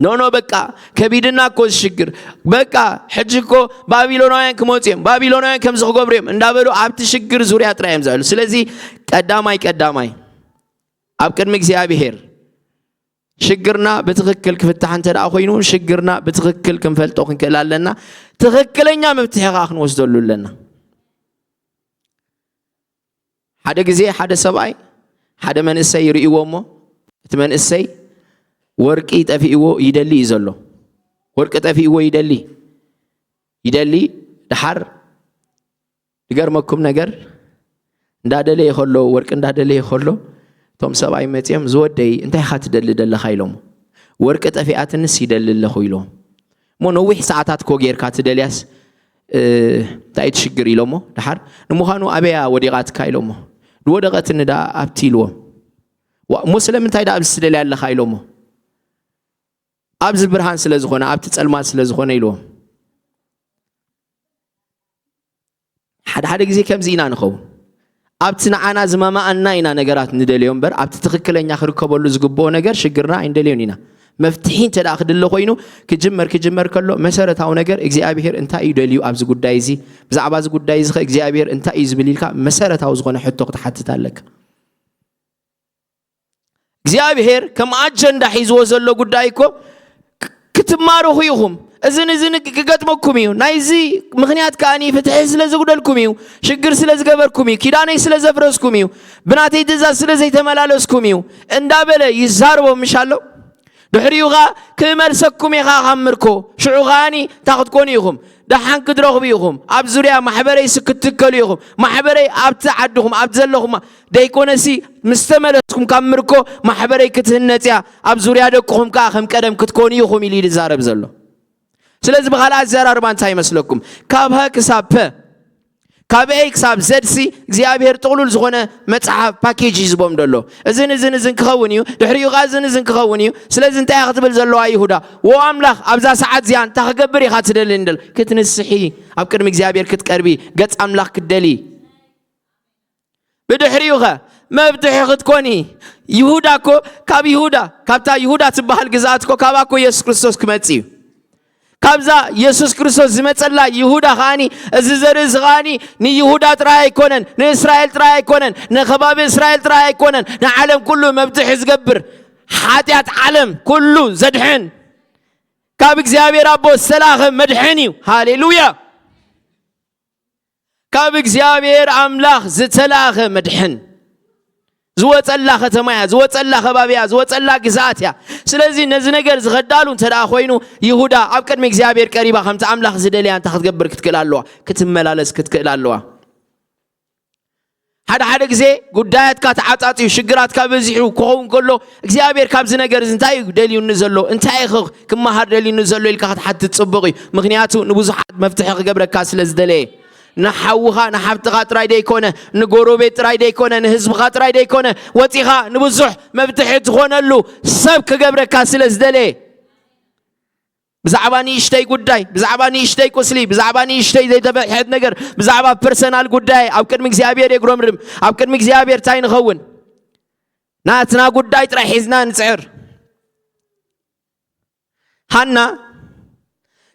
ኖ በቃ ከቢድና እኮ ሽግር በቃ ሕጅኮ ባቢሎናውያን ክሞጽም ባቢሎናውያን ከም ዝኽገብርም እንዳበሉ ኣብቲ ሽግር ዙርያ ጥራይም ዘሉ ስለዚህ ቀዳማይ ኣብ ቅድሚ እግዚአብሔር ሽግርና በትክክል ክፍታሕ እንተዳ ኮይኑ ሽግርና በትክክል ክንፈልጦ ክንከላለና ትክክለኛ መፍትሄ ክንወስደሉ ለና ሓደ ግዜ ሓደ ሰብኣይ ሓደ መንእሰይ ይርእዎሞ እቲ መንእሰይ ወርቂ ጠፊእዎ ይደሊ ዘሎ ወርቂ ጠፊእዎ ይደሊ ድሓር ድገርመኩም ነገር እንዳደለ ይኸሎ ወርቂ እንዳደለ ይኸሎ ቶም ሰብኣይ መጽዮም ዝወደይ እንታይ ኻ ትደሊ ደለኻ ኢሎም ወርቂ ጠፊኣትንስ ይደሊ ኣለኹ ኢሎም ሞ ነዊሕ ሰዓታት ኮ ጌርካ ትደልያስ እንታይ ትሽግር ኢሎሞ ድሓር ንምዃኑ ኣበያ ወዲቓትካ ኢሎሞ ድወደቐት ንዳ ኣብቲ ኢልዎም ሞ ስለምንታይ ዳ ኣብዝ ትደልያ ኣለኻ ኢሎሞ ኣብዚ ብርሃን ስለ ዝኾነ ኣብቲ ጸልማት ስለ ዝኾነ ኢልዎም ሓደ ግዜ ከምዚ ኢና ንኸውን ኣብቲ ንዓና ዝመማኣና ኢና ነገራት ንደልዮም በር ኣብቲ ትክክለኛ ክርከበሉ ዝግብኦ ነገር ሽግርና ኣይንደልዮን ኢና መፍትሒ እንተዳ ክድለ ኮይኑ ክጅመር ከሎ መሰረታዊ ነገር እግዚአብሔር እንታይ እዩ ደልዩ ኣብዚ ጉዳይ እዚ ብዛዕባ እዚ ጉዳይ እዚ እግዚአብሔር እንታይ እዩ ዝብል ኢልካ መሰረታዊ ዝኾነ ሕቶ ክትሓትት ኣለካ እግዚአብሔር ከም ኣጀንዳ ሒዝዎ ዘሎ ጉዳይ እኮ ክትማርኹ ኢኹም እዝን ክገጥመኩም እዩ ናይዚ ምክንያት ከኣኒ ፍትሒ ስለ ዝጉደልኩም እዩ ሽግር ስለ ዝገበርኩም እዩ ኪዳነይ ስለ ዘፍረስኩም እዩ ብናተይ ትእዛዝ ስለ ዘይተመላለስኩም እዩ እንዳበለ ይዛርቦም ምሻሎ ድሕሪኡኻ ክመልሰኩም ኢኻ ካምርኮ ሽዑኻኒ ታኽትኮኑ ኢኹም ደሓን ክድረኽቡ ኢኹም ኣብ ዙርያ ማሕበረይ ስክትከሉ ኢኹም ማሕበረይ ኣብቲ ዓድኹም ኣብቲ ዘለኹም ደይኮነሲ ምስ ተመለስኩም ካምርኮ ማሕበረይ ክትህነፅያ ኣብ ዙርያ ደቅኹም ከዓ ከም ቀደም ክትኮኑ ኢኹም ኢሉ ይዛረብ ዘሎ ስለዚህ በኋላ ዘራርባ እንታይ ይመስለኩም ካብ ሀ ክሳብ ፐ ካብ ኤ ክሳብ ዘድ ሲ እግዚአብሔር ጥቅሉል ዝኾነ መጽሐፍ ፓኬጅ ይዝቦም ደሎ እዝን ክኸውን እዩ ድሕሪኡ ጋ እዝን ክኸውን እዩ ስለዚህ እንታይ ክትብል ዘለዋ ይሁዳ ወአምላኽ ኣብዛ ሰዓት ዚያን ታኸገብር ኢኻ ትደሊ እንደል ክትንስሒ ኣብ ቅድሚ እግዚአብሔር ክትቀርቢ ገጽ ኣምላኽ ክትደሊ ብድሕሪኡ ኸ መብትሒ ክትኮኒ ይሁዳ እኮ ካብ ይሁዳ ካብታ ይሁዳ ትበሃል ግዛት እኮ ካባኮ ኢየሱስ ክርስቶስ ክመጽ እዩ ካብዛ ኢየሱስ ክርስቶስ ዝመጸላ ይሁዳ ኻኒ እዚ ዘርዝ ኻኒ ንይሁዳ ጥራይ ኣይኮነን ንእስራኤል ጥራይ ኣይኮነን ንኸባቢ እስራኤል ጥራይ ኣይኮነን ንዓለም ኩሉ መብትሒ ዝገብር ሓጢአት ዓለም ኩሉ ዘድሕን ካብ እግዚአብሔር ኣቦ ዝተላኸ መድሕን እዩ ሃሌሉያ ካብ እግዚአብሔር ኣምላኽ ዝተላኸ መድሕን ዝወጸላ ከተማያ ዝወጸላ ከባቢያ ዝወጸላ ግዛትያ ስለዚህ ነዚ ነገር ዝኸዳሉ እንተዳ ኮይኑ ይሁዳ ኣብ ቅድሚ እግዚአብሔር ቀሪባ ከምቲ ኣምላኽ ዝደልያ እንታ ክትገብር ክትክእል ኣለዋ ክትመላለስ ክትክእል ኣለዋ ሓደ ግዜ ጉዳያትካ ተዓጻጽዩ ሽግራትካ በዚሑ ክኸውን ከሎ እግዚአብሔር ካብዚ ነገር እንታይ ደልዩኒ ዘሎ እንታይ ክመሃር ደልዩኒ ዘሎ ኢልካ ክትሓትት ጽቡቕ እዩ ምክንያቱ ንብዙሓት መፍትሒ ክገብረካ ስለ ዝደለየ نحوها نحفت خاطر أيدي كونه نجورو بيت رايدي كونه نهزب خاطر أيدي كونه وتيها نبزح مبتحت خونه له سبك قبر كاسلز دلي بزعباني يشتي قداي بزعباني يشتي كسلي بزعباني يشتي زي تبع حد نجر بزعبا بيرسونال قداي أو كن مكزيابير يقرم رم أو كن مكزيابير تاين خون ناتنا قداي ترى حزنا نسعر هنا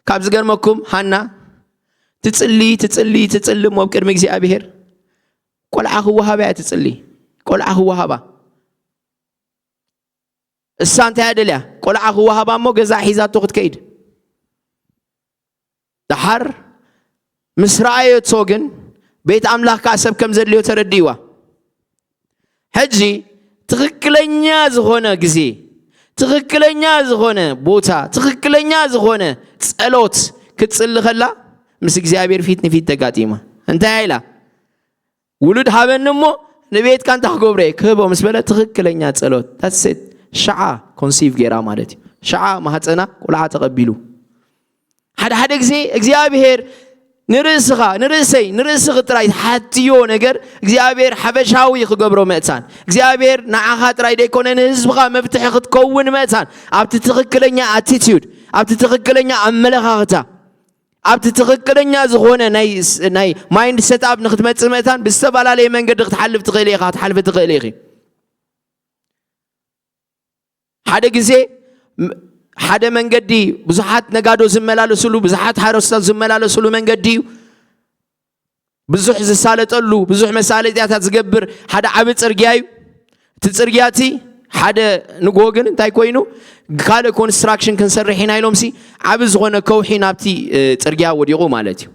كابز قرمكم هنا تتصلي مو بكرم እግዚአብሔር ቆልዓኹ ወሃባ ትጽልይ ቆልዓኹ ወሃባ እሳንተ ያደልያ ቆልዓኹ ወሃባ ሞ ገዛ ሒዛቶ ክትከይድ ድሓር ምስራአየቶ ግን ቤት አምላኽ ካሰብ ከም ዘድልዮ ተረዲዋ ሕጂ ትክክለኛ ዝኾነ ግዜ ትክክለኛ ዝኾነ ቦታ ትክክለኛ ዝኾነ ጸሎት ክትጽልይ ከላ ምስ እግዚአብሔር ፊት ንፊት ተጋጢማ እንታይ አይላ ውሉድ ሃበንሞ ንቤት ካንታ ገብረ ከቦ ምስ በለ ትክክለኛ ጸሎት ታሰት ሻዓ ኮንሲቭ ጌራ ማለት ሻዓ ማህፀና ቆልዓ ተቀቢሉ ሓደ ግዜ እግዚአብሔር ንርእስኽ ጥራይ ሓትዮ ነገር እግዚአብሔር ሓበሻዊ ክገብሮ መእፃን እግዚአብሔር ንዓኻ ጥራይ ደይኮነን ህዝብኻ መፍትሒ ክትከውን መእፃን ኣብቲ ትክክለኛ አቲቲዩድ ኣብቲ ትክክለኛ አመለኻኽታ ኣብቲ ትክክለኛ ዝኾነ ናይ ማይንድ ሴት አፕ ንኽትመጽእ መእታን ብዝተፈላለየ መንገዲ ክትሓልፍ ትኽእል ኢኻ ክትሓልፍ ትኽእል ኢኺ ሓደ ግዜ ሓደ መንገዲ ብዙሓት ነጋዶ ዝመላለስሉ ብዙሓት ሓረስታት ዝመላለስሉ መንገዲ ብዙሕ ዝሳለጠሉ ብዙሕ መሳለጥያታት ዝገብር ሓደ ዓብ ጽርግያ እዩ እቲ ጽርግያቲ ሓደ ንጎ ግን እንታይ ኮይኑ ካልእ ኮንስትራክሽን ክንሰርሕ ኢና ኢሎምሲ ዓብ ዝኾነ ከውሒ ናብቲ ጽርግያ ወዲቑ ማለት እዩ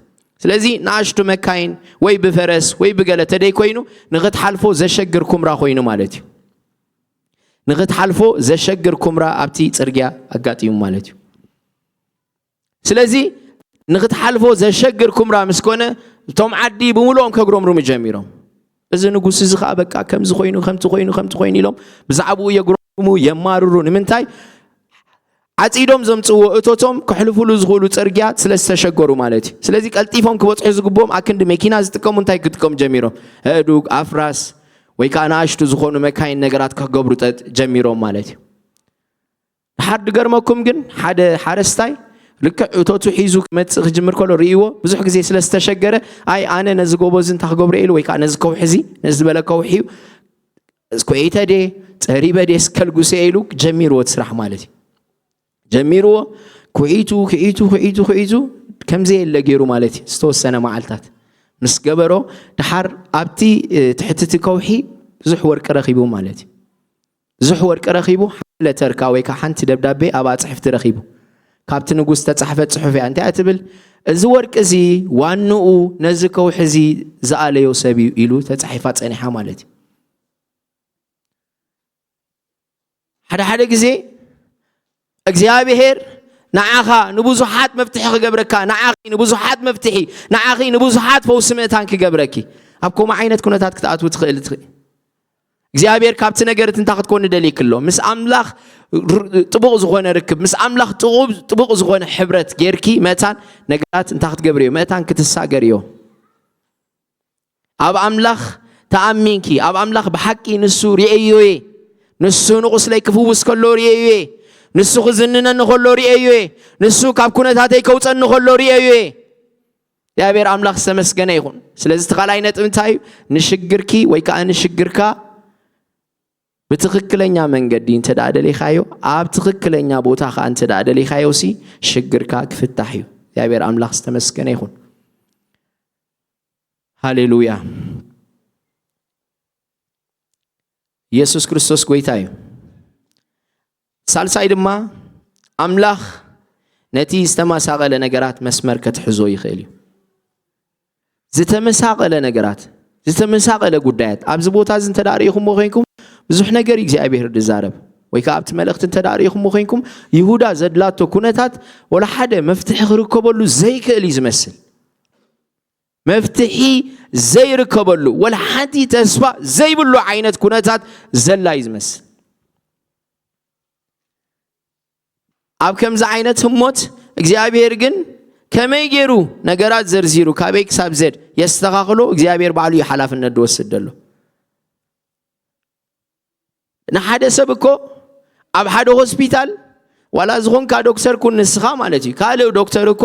ስለዚ ንኣሽቱ መካይን ወይ ብፈረስ ወይ ብገለ ተደይ ኮይኑ ንኽትሓልፎ ዘሸግር ኩምራ ኮይኑ ማለት እዩ ንኽትሓልፎ ዘሸግር ኩምራ ኣብቲ ጽርግያ ኣጋጢሙ ማለት እዩ ስለዚ ንኽትሓልፎ ዘሸግር ኩምራ ምስ ኮነ እቶም ዓዲ ብምሉኦም ከግሮምሩም ጀሚሮም እዚ ንጉስ እዚ ከዓ በቃ ከምዚ ኮይኑ ከምቲ ኮይኑ ኢሎም ብዛዕባኡ የግሮሙ የማርሩ ንምንታይ ዓጺዶም ዘምጽዎ እቶቶም ክሕልፉሉ ዝኽእሉ ጽርግያ ስለዝተሸገሩ ማለት እዩ ስለዚ ቀልጢፎም ክበጽሑ ዝግቦም ኣክንዲ መኪና ዝጥቀሙ እንታይ ክጥቀሙ ጀሚሮም ኣእዱግ ኣፍራስ ወይ ከዓ ንኣሽቱ ዝኾኑ መካይን ነገራት ክገብሩ ጀሚሮም ማለት እዩ ድሓር ድገርመኩም ግን ሓደ ሓረስታይ ልክዕ እቶቱ ሒዙ ክመጽእ ክጅምር ከሎ ርእይዎ ብዙሕ ግዜ ስለዝተሸገረ ኣይ ኣነ ነዚ ጎቦዝ እንታይ ክገብሮ ኢሉ ወይ ከዓ ነዚ ከውሒ እዚ ነዚ ዝበለ ከውሒ ስኮይተደ ፀሪበደ ስከልጉሴ ኢሉ ጀሚርዎ ስራሕ ማለት እዩ ጀሚርዎ ኩዒቱ ከምዚ የለ ገይሩ ማለት እዩ ዝተወሰነ መዓልታት ምስ ገበሮ ድሓር ኣብቲ ትሕቲ ከውሒ ብዙሕ ወርቂ ረኺቡ ማለት እዩ ብዙሕ ወርቂ ረኺቡ ለተርካ ወይ ከዓ ሓንቲ ደብዳቤ ኣብ ኣጽሕፍቲ ረኺቡ ካብቲ ንጉስ ተጻሕፈት ጽሑፍ እያ እንታይ እትብል እዚ ወርቂ እዚ ዋንኡ ነዚ ከውሒ እዚ ዝኣለዮ ሰብ ኢሉ ተጻሒፋ ጸኒሓ ማለት እዩ ሓደ ግዜ እግዚአብሔር ንዓኻ ንብዙሓት መፍትሒ ክገብረካ ንዓኺ ንብዙሓት መፍትሒ ንዓኺ ንብዙሓት ፈውሲ ምእታን ክገብረኪ ኣብ ከምኡ ዓይነት ኩነታት ክትኣትው ትኽእል እግዚአብሔር ካብቲ ነገራት እንታይ ክትኮን ደሊክሎ ምስ ኣምላኽ ጥቡቕ ዝኾነ ርክብ ምስ ኣምላኽ ጥቡቕ ዝኾነ ሕብረት ጌርኪ ምእታን ነገራት እንታይ ክትገብር እዩ ምእታን ክትሳገር እዩ ኣብ ኣምላኽ ተኣሚንኪ ኣብ ኣምላኽ ብሓቂ ንሱ ርአዮ ንሱ ንቁስለይ ክፍውስ ከሎ ርአዮ ንሱ ክዝንነኒ ከሎ ርአዮ ንሱ ካብ ኩነታተይ ከውፀኒ ከሎ ርአዮ እግዚአብሔር ኣምላኽ ዝተመስገነ ይኹን ስለዚ ተኻላይ ነጥብ እንታይ እዩ ንሽግርኪ ወይ ከዓ ንሽግርካ በትክክለኛ መንገዲ እንተዳደለይኻዮ ኣብ ትክክለኛ ቦታ ኻ እንተዳደለይኻዮ ሲ ሽግርካ ክፍታሕ እዩ እግዚአብሔር ኣምላኽ ዝተመስገነ ይኹን ሃሌሉያ ኢየሱስ ክርስቶስ ጎይታ እዩ ሳልሳይ ድማ ኣምላኽ ነቲ ዝተመሳቀለ ነገራት መስመር ከትሕዞ ይኽእል እዩ ዝተመሳቀለ ነገራት ዝተመሳቀለ ጉዳያት ኣብዚ ቦታ እዚ እንተዳሪኹም ኮይንኩም ብዙሕ ነገር እግዚአብሔር ድዛረብ ወይ ከዓ ኣብቲ መልእኽቲ እንተዳሪኹም ኮይንኩም ይሁዳ ዘድላቶ ኩነታት ወላ ሓደ መፍትሒ ክርከበሉ ዘይክእል ዝመስል መፍትሒ ዘይርከበሉ ወላ ሓንቲ ተስፋ ዘይብሉ ዓይነት ኩነታት ዘላ ዝመስል ኣብ ከምዚ ዓይነት ህሞት እግዚአብሔር ግን ከመይ ገይሩ ነገራት ዘርዚሩ ካበይ ክሳብ ዘድ የስተኻኽሎ እግዚአብሔር ባዕሉ ሓላፍነት ድወስድ ደሎ ንሓደ ሰብ እኮ ኣብ ሓደ ሆስፒታል ዋላ ዝኾንካ ዶክተር ኩን ንስኻ ማለት እዩ ካልእ ዶክተር እኮ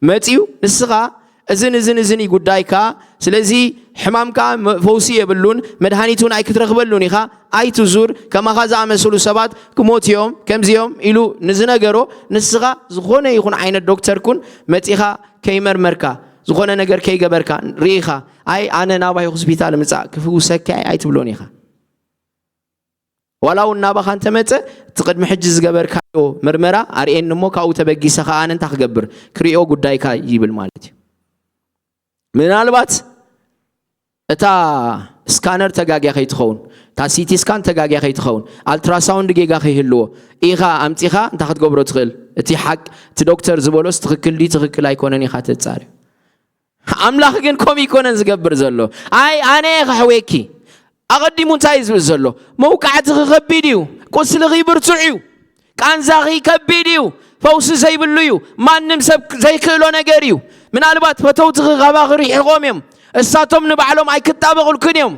መፂዩ ንስኻ እዝን ጉዳይካ ስለዚ ሕማምካ ፈውሲ የብሉን መድሃኒቱን ኣይ ክትረኽበሉን ኢኻ ኣይትዙር ከማኻ ዝኣመሰሉ ሰባት ክሞትዮም ከምዚኦም ኢሉ ንዝነገሮ ንስኻ ዝኾነ ይኹን ዓይነት ዶክተር ኩን መፂኻ ከይመርመርካ ዝኾነ ነገር ከይገበርካ ርኢኻ ኣይ ኣነ ናባይ ሆስፒታል ምፃእ ክፍውሰካ ኣይትብሎን ኢኻ ወላው ናባኻ እንተመፀ ትቅድሚ ሕጂ ዝገበርካዮ ምርመራ ኣርኤን እሞ ካብኡ ተበጊሰኻ ኣነ እንታይ ክገብር ክሪኦ ጉዳይካ ይብል ማለት እዩ ምናልባት እታ ስካነር ተጋግያ ከይትኸውን እታ ሲቲ ስካን ተጋግያ ከይትኸውን ኣልትራሳውንድ ጌጋ ከይህልዎ ኢኻ ኣምፂኻ እንታይ ክትገብሮ ትኽእል እቲ ሓቅ እቲ ዶክተር ዝበሎስ ትኽክል ዲ ትኽክል ኣይኮነን ኢኻ ተጻርዩ ኣምላኽ ግን ከምኡ ይኮነን ዝገብር ዘሎ ኣይ ኣነ ክሕወኪ ኣቐዲሙ እንታይ ዝብል ዘሎ መውቃዕትኺ ከቢድ እዩ ቁስልኺ ብርቱዕ እዩ ቃንዛኺ ከቢድ እዩ ፈውሲ ዘይብሉ እዩ ማንም ሰብ ዘይክእሎ ነገር እዩ ምናልባት ፈተውትኺ ኻባኺ ሪሒቖም እዮም እሳቶም ንባዕሎም ኣይክጣበቑልክን እዮም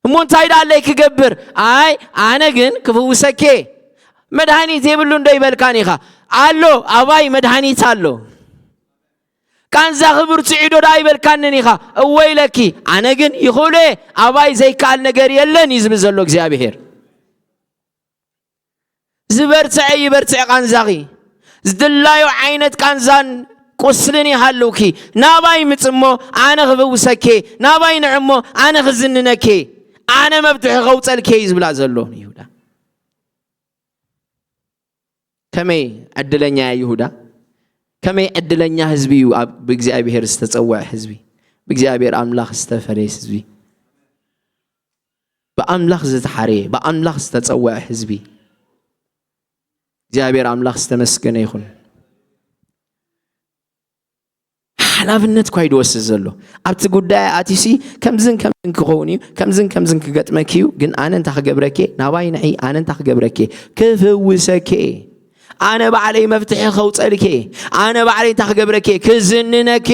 እሞ እንታይ ዳለይ ክገብር ኣይ ኣነ ግን ክፍውሰኬ መድሃኒት የብሉ እንዶ ይበልካን ኢኻ ኣሎ ኣባይ መድሃኒት ኣሎ ቃንዛኺ ብርቱዕ እዩ ዶ ይበልካንን ኢኻ እወይለኪ ኣነ ግን ይኽእሉ ኣባይ ዘይከኣል ነገር የለን ይዝብል ዘሎ እግዚአብሔር እዚ ዝበርጽዕ ይበርጽዕ ቃንዛኺ ዝድላዮ ዓይነት ቃንዛን ቁስልን ይሃሉኪ ናባይ ምጽሞ ኣነ ክብውሰከ ናባይ ንዕሞ ኣነ ክዝንነከ ኣነ መብትሕ ኸውፀልከ ዝብላ ዘሎ ይሁዳ ከመይ ዕድለኛ ይሁዳ ከመይ ዕድለኛ ህዝቢ እዩ ብእግዚአብሔር ዝተጸውዐ ህዝቢ ብእግዚአብሔር ኣምላኽ ዝተፈለየ ህዝቢ በአምላኽ ዝተሓረየ በአምላኽ ዝተጸውዐ ህዝቢ እግዚአብሔር አምላኽ ዝተመስገነ ይኹን ሓላፍነት ኳ ይድወስድ ዘሎ ኣብቲ ጉዳይ ኣቲሲ ከምዝን ክኸውን እዩ ከምዝን ክገጥመክ እዩ ግን ኣነ እንታይ ክገብረከ ናባይ ንዒ ኣነ እንታይ ክገብረከ ክፍውሰከ ኣነ ባዕለይ መፍትሒ ኸውፀልከ ኣነ ባዕለይ እንታይ ክገብረከ ክዝንነከ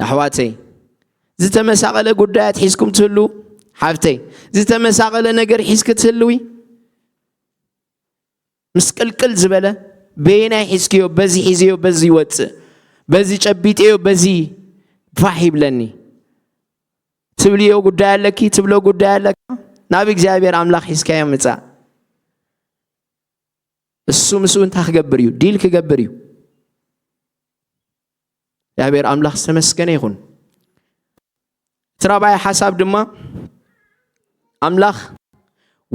ኣሕዋተይ ዝተመሳቐለ ጉዳያት ሒዝኩም ትህሉ ሓፍተይ ዝተመሳቐለ ነገር ሒዝክ ትህልዊ ምስቅልቅል ዝበለ በይናይ ሒዝክዮ በዚ ሒዝዮ በዚ ይወፅእ በዚ ጨቢጥዮ በዚ ፋሕ ይብለኒ ትብልዮ ጉዳይ ኣለኪ ትብሎ ጉዳይ ኣለካ ናብ እግዚአብሔር ኣምላኽ ሒዝካዮ ምጻእ እሱ ምስኡ እንታይ ክገብር እዩ ዲል ክገብር እዩ እግዚአብሔር ኣምላኽ ዝተመስገነ ይኹን ትራባይ ሓሳብ ድማ ኣምላኽ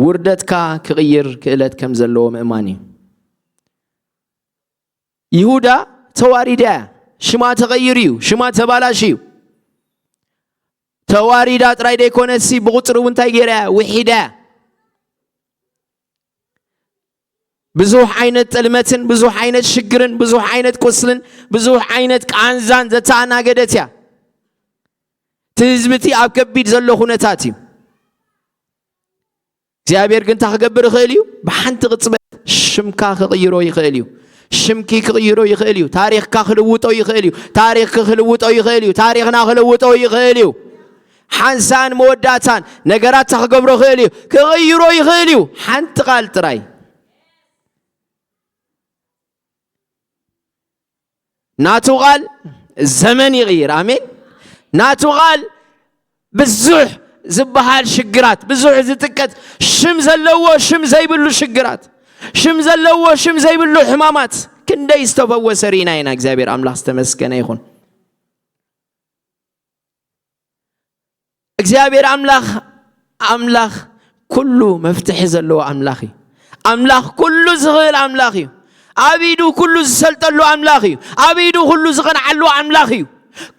ውርደትካ ክቕይር ክእለት ከም ዘለዎ ምእማን እዩ ይሁዳ ተዋሪዳ ሽማ ተቐይር እዩ ሽማ ተባላሽ እዩ ተዋሪዳ ጥራይ ደይኮነሲ ብቁፅር እውን እንታይ ገይራ ውሒዳ ብዙሕ ዓይነት ጥልመትን ብዙሕ ዓይነት ሽግርን ብዙሕ ዓይነት ቁስልን ብዙሕ ዓይነት ቃንዛን ዘተኣናገደት እያ ትህዝብቲ ኣብ ከቢድ ዘሎ ኩነታት እዩ እግዚአብሔር ግን ታክገብር ይኽእል እዩ ብሓንቲ ቅጽበት ሽምካ ክቕይሮ ይኽእል እዩ ሽምኪ ክቕይሮ ይኽእል እዩ ታሪኽካ ክልውጦ ይኽእል እዩ ታሪኽ ክልውጦ ይኽእል እዩ ታሪኽና ክልውጦ ይኽእል እዩ ሓንሳን መወዳእታን ነገራት ክገብሮ ይኽእል እዩ ክቕይሮ ይኽእል እዩ ሓንቲ ቃል ጥራይ ናቱ ቃል ዘመን ይቕይር ኣሜን ናቱ ቃል ብዙሕ ዝበሃል ሽግራት ብዙሕ ዝጥቀት ሽም ዘለዎ ሽም ዘይብሉ ሽግራት ሽም ዘለዎ ሽም ዘይብሉ ሕማማት ክንደይ ዝተፈወሰ ሪና ኢና እግዚአብሔር ኣምላኽ ዝተመስገነ ይኹን እግዚአብሔር ኣምላኽ ኩሉ መፍትሒ ዘለዎ ኣምላኽ እዩ ኣምላኽ ኩሉ ዝኽእል ኣምላኽ እዩ ኣቢዱ ኩሉ ዝሰልጠሉ ኣምላኽ እዩ ኣቢዱ ኩሉ ዝቐንዓሉ ኣምላኽ እዩ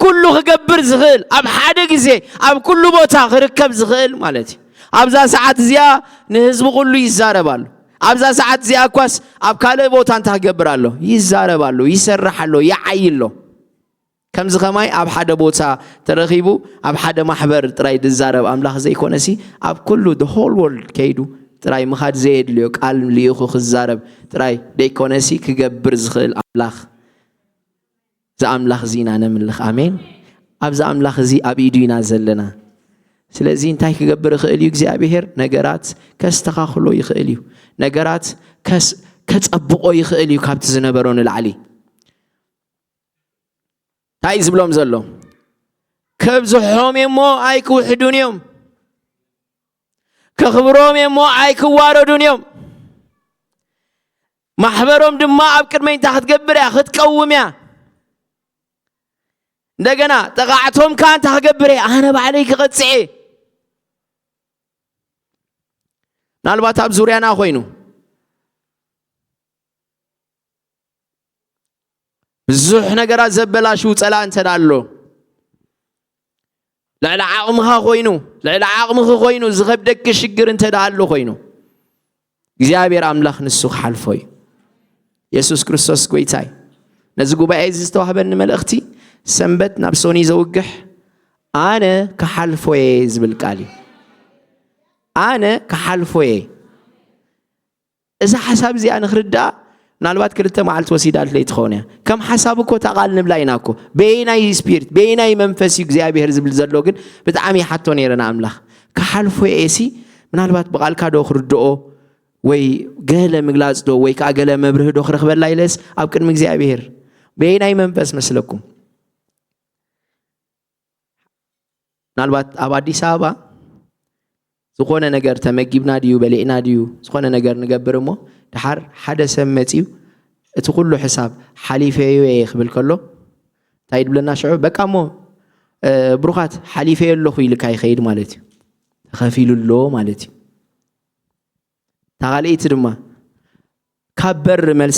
ኩሉ ክገብር ዝኽእል ኣብ ሓደ ግዜ ኣብ ኩሉ ቦታ ክርከብ ዝኽእል ማለት እዩ ኣብዛ ሰዓት እዚኣ ንህዝቢ ኩሉ ይዛረባሉ ኣብዛ ሰዓት እዚኣ ኳስ ኣብ ካልእ ቦታ እንታይ ክገብር ኣሎ ይዛረባሉ ይሰርሕ ኣሎ ይዓይሎ ከምዚ ኸማይ ኣብ ሓደ ቦታ ተረኺቡ ኣብ ሓደ ማሕበር ጥራይ ዝዛረብ ኣምላኽ ዘይኮነሲ ኣብ ኩሉ the whole world ከይዱ ጥራይ ምኻድ ዘየድልዮ ቃል ልኢኹ ክዛረብ ጥራይ ደይኮነሲ ክገብር ዝኽእል ኣምላኽ ዘአምላኽ ዚና ነምልኽ ኣሜን ኣብዛ ኣምላኽ እዚ ኣብ ኢዱ ኢና ዘለና ስለዚ እንታይ ክገብር ይኽእል እዩ እግዚአብሔር ነገራት ከስተኻኽሎ ይኽእል እዩ ነገራት ከጸብቆ ይኽእል እዩ ካብቲ ዝነበሮ ንላዕሊ እንታይ ዝብሎም ዘሎ ከብዝሖም እሞ ኣይክውሕዱን እዮም ከኽብሮም እሞ ኣይክዋረዱን እዮም ማሕበሮም ድማ ኣብ ቅድመይ እንታይ ክትገብር እያ ክትቀውም እያ እንደገና ጠቃዕቶም ካ እንታይ ክገብር እያ ኣነ ባዕለይ ክቐፅዐ ምናልባት ኣብ ዙርያና ኮይኑ ብዙሕ ነገራት ዘበላሹ ፀላእ እንተዳ ኣሎ ልዕሊ ዓቕምኻ ኮይኑ ልዕሊ ዓቕምኺ ኮይኑ ዝኸብደኪ ሽግር እንተዳ ኣሎ ኮይኑ እግዚአብሔር ኣምላኽ ንሱ ክሓልፎ እዩ ኢየሱስ ክርስቶስ ጎይታ እዩ ነዚ ጉባኤ እዚ ዝተዋህበኒ መልእኽቲ ሰንበት ናብ ሶኒ ዘውግሕ ኣነ ክሓልፎየ ዝብል ቃል እዩ ኣነ ክሓልፎየ እዛ ሓሳብ እዚኣ ንኽርዳእ ምናልባት ክልተ መዓልቲ ወሲዳት ለይትኸውን እያ ከም ሓሳብ እኮ ተቓል ንብላ ኢና እኮ በይናይ ስፒሪት በይናይ መንፈስ እዩ እግዚአብሔር ዝብል ዘሎ ግን ብጣዕሚ ሓቶ ነይረና ኣምላኽ ክሓልፎየ ሲ ምናልባት ብቓልካ ዶ ክርድኦ ወይ ገለ ምግላፅ ዶ ወይ ከዓ ገለ መብርህ ዶ ክረኽበላ ኢለስ ኣብ ቅድሚ እግዚአብሔር በይናይ መንፈስ መስለኩም ምናልባት ኣብ ኣዲስ ኣበባ ዝኾነ ነገር ተመጊብና ድዩ በሊዕና ድዩ ዝኾነ ነገር ንገብር እሞ ድሓር ሓደ ሰብ መፂው እቲ ኩሉ ሕሳብ ሓሊፈዮ ይኽብል ከሎ እንታይ ድብለና ሽዑ በቃ እሞ ብሩኻት ሓሊፈዮ ኣለኹ ኢልካ ይኸይድ ማለት እዩ ተኸፊሉሎ ማለት እዩ ታኻልኢት ድማ ካብ በር መልሲ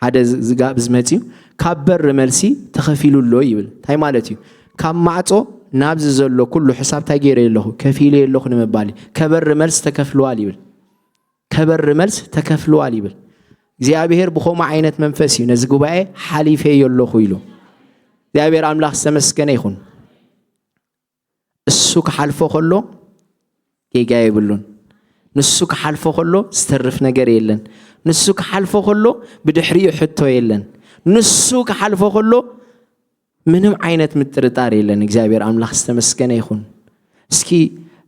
ሓደ ዝጋብ ዝመፂው ካብ በር መልሲ ተኸፊሉሎ ይብል እንታይ ማለት እዩ ካብ ማዕጾ ናብዚ ዘሎ ኩሉ ሕሳብ እንታይ ገይረ ኣለኹ ከፊለ ኣለኹ ንምባል ከበር መልስ ተከፍለዋል ይብል ከበር መልስ ተከፍለዋል ይብል እግዚአብሔር ብኾማ ዓይነት መንፈስ እዩ ነዚ ጉባኤ ሓሊፈዮ ኣለኹ ኢሉ እግዚአብሔር አምላክ ዝተመስገነ ይኹን እሱ ክሓልፎ ከሎ ጌጋ ይብሉን ንሱ ክሓልፎ ከሎ ዝተርፍ ነገር የለን ንሱ ክሓልፎ ከሎ ብድሕሪኡ ሕቶ የለን ንሱ ክሓልፎ ከሎ ምንም ዓይነት ምጥርጣር የለን እግዚአብሔር አምላክ ዝተመስገነ ይኹን እስኪ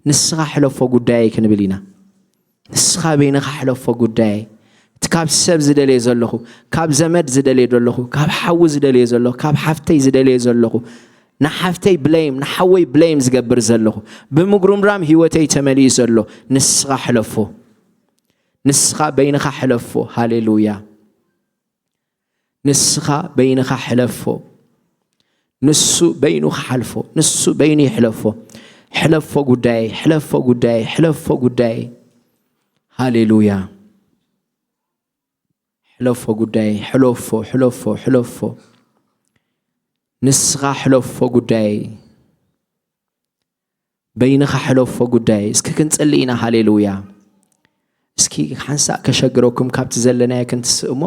ንስኻ ሕለፎ ጉዳይ ክንብል ኢና ንስኻ በይንኻ ሕለፎ ጉዳይ ካብ ሰብ ዝደልየ ዘለኹ ካብ ዘመድ ዝደልየ ዘለኹ ካብ ሓዊ ዝደልየ ዘለኹ ካብ ሓፍተይ ዝደልየ ዘለኹ ንሓፍተይ ብሌም ንሓወይ ብሌም ዝገብር ዘለኹ ብምጉርምራም ህይወተይ ተመሊኡ ዘሎ ንስኻ ሕለፎ ንስኻ በይንኻ ሕለፎ ሃሌሉያ ንስኻ በይንኻ ሕለፎ ንሱ በይኑ ሓልፎ ንሱ በይኑ ይሕለፎ ሕለፎ ጉዳይ ሕለፎ ጉዳይ ሕለፎ ጉዳይ ሃሌሉያ ሕለፎ ጉዳይ ሕለፎ ሕለፎ ሕለፎ ንስኻ ሕለፎ ጉዳይ በይንኻ ሕለፎ ጉዳይ እስኪ ክንጽልይ ኢና ሃሌሉያ እስኪ ሓንሳእ ከሸግረኩም ካብቲ ዘለናየ ክንትስእሞ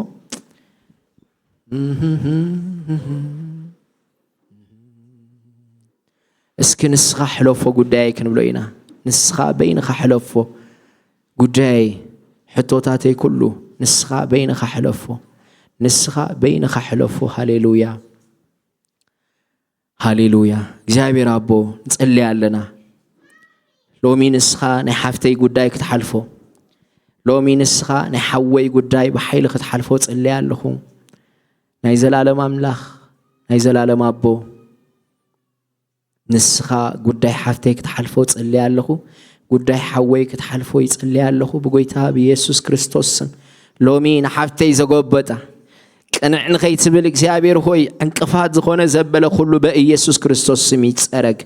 እስኪ ንስኻ ሕለፎ ጉዳይ ክንብሎ ኢና ንስኻ በይንኻ ሕለፎ ጉዳይ ሕቶታተይ ኩሉ ንስኻ በይንኻ ሕለፎ ንስኻ በይንኻ ሕለፎ ሃሌሉያ ሃሌሉያ እግዚአብሔር አቦ ንጸልይ ኣለና ሎሚ ንስኻ ናይ ሓፍተይ ጉዳይ ክትሓልፎ ሎሚ ንስኻ ናይ ሓወይ ጉዳይ ብሓይሊ ክትሓልፎ ጸልይ ኣለኹ ናይ ዘላለም አምላኽ ናይ ዘላለም አቦ ንስኻ ጉዳይ ሓፍተይ ክትሓልፎ ጸልይ ኣለኹ ጉዳይ ሓወይ ክትሓልፎ ይጸልይ ኣለኹ ብጎይታ ብኢየሱስ ክርስቶስ ስም ሎሚ ንሓፍተይ ዘጎበጣ ቅንዕ ንኸይትብል እግዚአብሔር ሆይ እንቅፋት ዝኾነ ዘበለ ኩሉ በኢየሱስ ክርስቶስ ስም ይጸረግ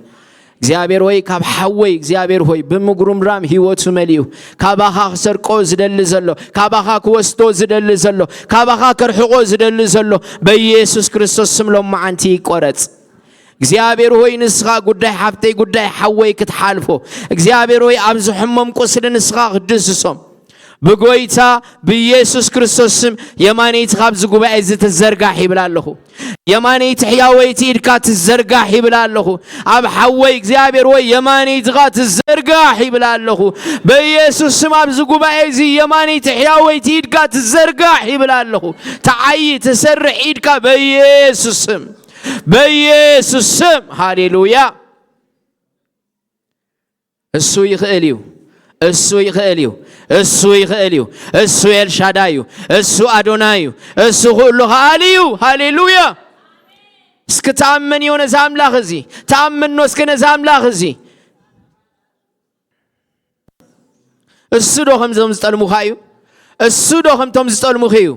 እግዚአብሔር ሆይ ካብ ሓወይ እግዚአብሔር ሆይ ብምጉርምራም ህይወቱ መሊኡ ካባኻ ክሰርቆ ዝደሊ ዘሎ ካባኻ ክወስዶ ዝደሊ ዘሎ ካባኻ ከርሕቆ ዝደሊ ዘሎ በኢየሱስ ክርስቶስ ስም ሎም መዓንቲ ይቆረጽ እግዚአብሔር ሆይ ንስኻ ጉዳይ ሓፍተይ ጉዳይ ሓወይ ክትሓልፎ እግዚአብሔር ሆይ ኣብዚ ሕመም ቁስሊ ንስኻ ክድስሶም ብጎይታ ብኢየሱስ ክርስቶስ ስም የማነይቲ ካብዚ ጉባኤ ዝተዘርጋሕ ይብል ኣለኹ የማነይቲ ሕያወይቲ ኢድካ ትዘርጋሕ ይብል ኣለኹ ኣብ ሓወይ እግዚአብሔር ሆይ የማነይትኻ ትዘርጋሕ ይብል ኣለኹ በኢየሱስ ስም ኣብዚ ጉባኤ እዚ የማነይቲ ሕያወይቲ ኢድካ ትዘርጋሕ ይብል ኣለኹ ተዓይ ትሰርሕ ኢድካ በኢየሱስ ስም በኢየሱስ ስም ሃሌሉያ እሱ ይኽእል እዩ እሱ ይኽእል እዩ እሱ ይኽእል እዩ እሱ ኤልሻዳይ እዩ እሱ አዶናይ እዩ እሱ ሁሉ ኻል እዩ ሃሌሉያ እስኪ ተአምን የሆነ ዛምላኽ እዚ ተአምን ነው እስኪ ነዛምላኽ እዚ እሱ ዶ ከምዞም ዝጠልሙኻ እዩ እሱ ዶ ከምቶም ዝጠልሙኽ እዩ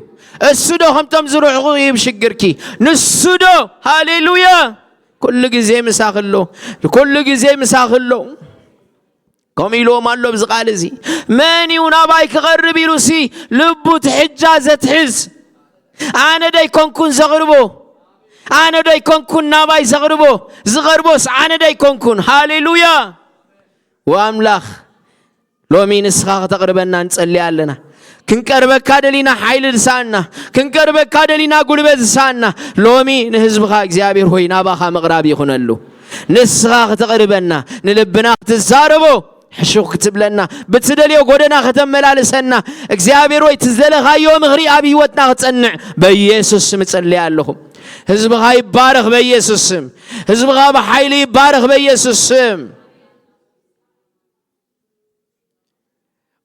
እሱ ዶ ከምቶም ዝሩሕኹ ይብሽግርኪ ንሱ ዶ ሃሌሉያ ኩሉ ግዜ ምሳኽሎ ኩሉ ግዜ ምሳኽሎ كم يلو مالو بزقالزي ماني وناباي كغرب يروسي لبو تحجازة تحز أنا دا يكون كون زغربو أنا دا يكون كون ناباي زغربوس أنا دا يكون كون هاليلويا وأملاخ لو مين اسخاق تقربنا نسألي لنا كنكربك كادلينا حيل لساننا كنكربك كادلينا قلبة لساننا لو مين هزبخا اكزيابير هوي ناباخا مغرابي يخونلو نسخاق تقربنا نلبنا تزاربو حشوق كتب لنا بتدليو قدنا ختم ملالسنا እግዚአብሔር ወይ ትዘለኻዮ ምኽሪ ኣብ ህይወትና ክጸንዕ በኢየሱስ ስም ጸልይ ኣለኹ ህዝብኻ ይባረኽ በኢየሱስ ስም ህዝብኻ በኃይል ይባረኽ በኢየሱስ ስም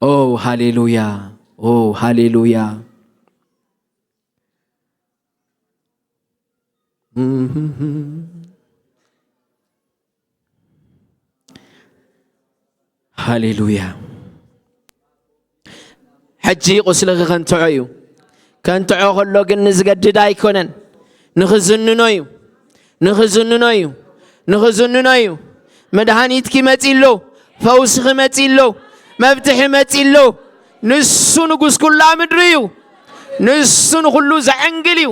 ኦ ሃሌሉያ ኦ ሃሌሉያ هاليلويا حجي قسلغ خنتعيو كنتعو خلو ግን ዝገድድ አይኮነን ንኽዝንኖዩ መድኃኒት ኪመጺሎ ፈውስ ኺመጺሎ መብትሕ መጺሎ ንሱ ንጉስ ኩላ ምድርዩ ንሱ ንኹሉ ዘዕንግልዩ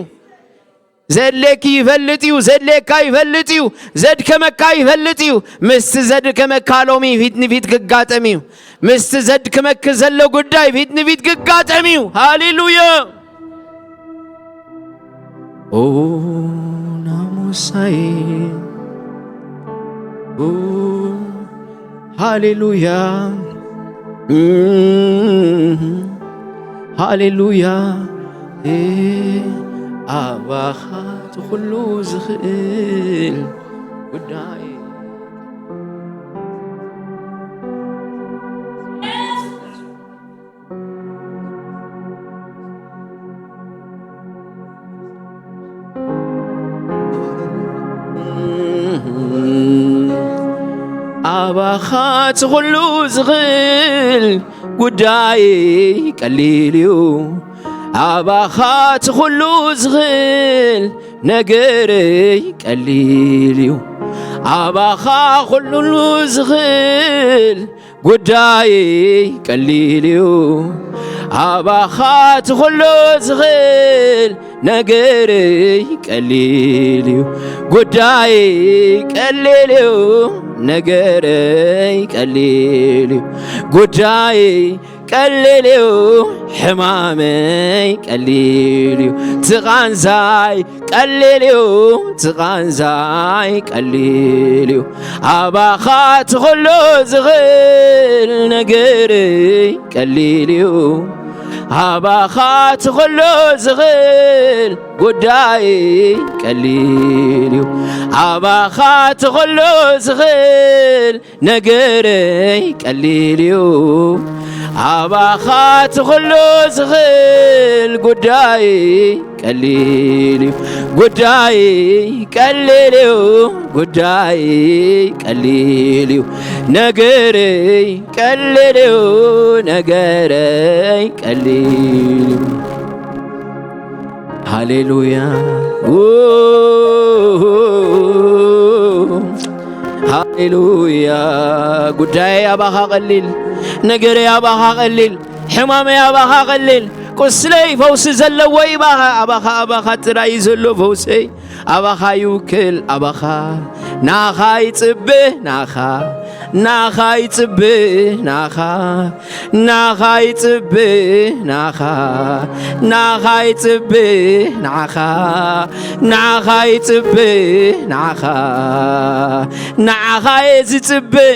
ዘድሌኪ ይፈልጥዩ ዘድሌካ ይፈልጥዩ ዘድከመካ ይፈልጥዩ ምስቲ ዘድከመካ ሎሚ ፊት ንፊት ክጋጠምዩ ምስቲ ዘድከመክ ዘሎ ጉዳይ ፊት ንፊት ክጋጠምዩ ሃሌሉያ ኦ ናሙሳይ ኦ ሃሌሉያ ሃሌሉያ አባኻ ትኹሉ ዝኽእል ጉዳይ አባኻ ትኹሉ ዝኽእል ጉዳይ ቀሊልዩ አባኻ ትኹሉ ዝኽእል ነገረይ ቀሊልዩ አባኻ ኩሉ ዝኽእል ጉዳይ ቀሊልዩ አባኻ ትኹሉ ዝኽእል ነገረይ ቀሊልዩ ጉዳይ ቀሊልዩ ነገረይ ቀሊልዩ ጉዳይ ቀሊልዩ ሕማመይ ቀሊልዩ ትቓንዛይ ቀሊልዩ ትቓንዛይ ቀሊልዩ አባኻ ትኹሉ ዝኽእል ነገረይ ቀሊልዩ አባኻ ትኹሉ ዝኽእል ጉዳይ ቀሊልዩ አባኻ ትኹሉ ዝኽእል ነገረይ ቀሊልዩ አባኻ ትኹሉ ዝኽእል ጉዳይ ቀሊልዩ ጉዳይ ቀሊልዩ ጉዳይ ቀሊልዩ ነገረይ ቀሊልዩ ነገረይ ቀሊልዩ ሃሌሉያ ሃሌሉያ ጉዳይ አባኻ ቀሊል ነገረይ አባኻ ቀሊል ሕማመይ አባኻ ቀሊል ቁስለይ ፈውሲ ዘለዎ አባኻ ጥራይ ዘሎ ፈውሰይ አባኻ ይውክል አባኻ ናኻ ይጽብህ ናኻ ይጽብህ ናኻ ይጽብህ ናኻ ይጽብህ ናኻ ይጽብህ ናኻ የዝጽብህ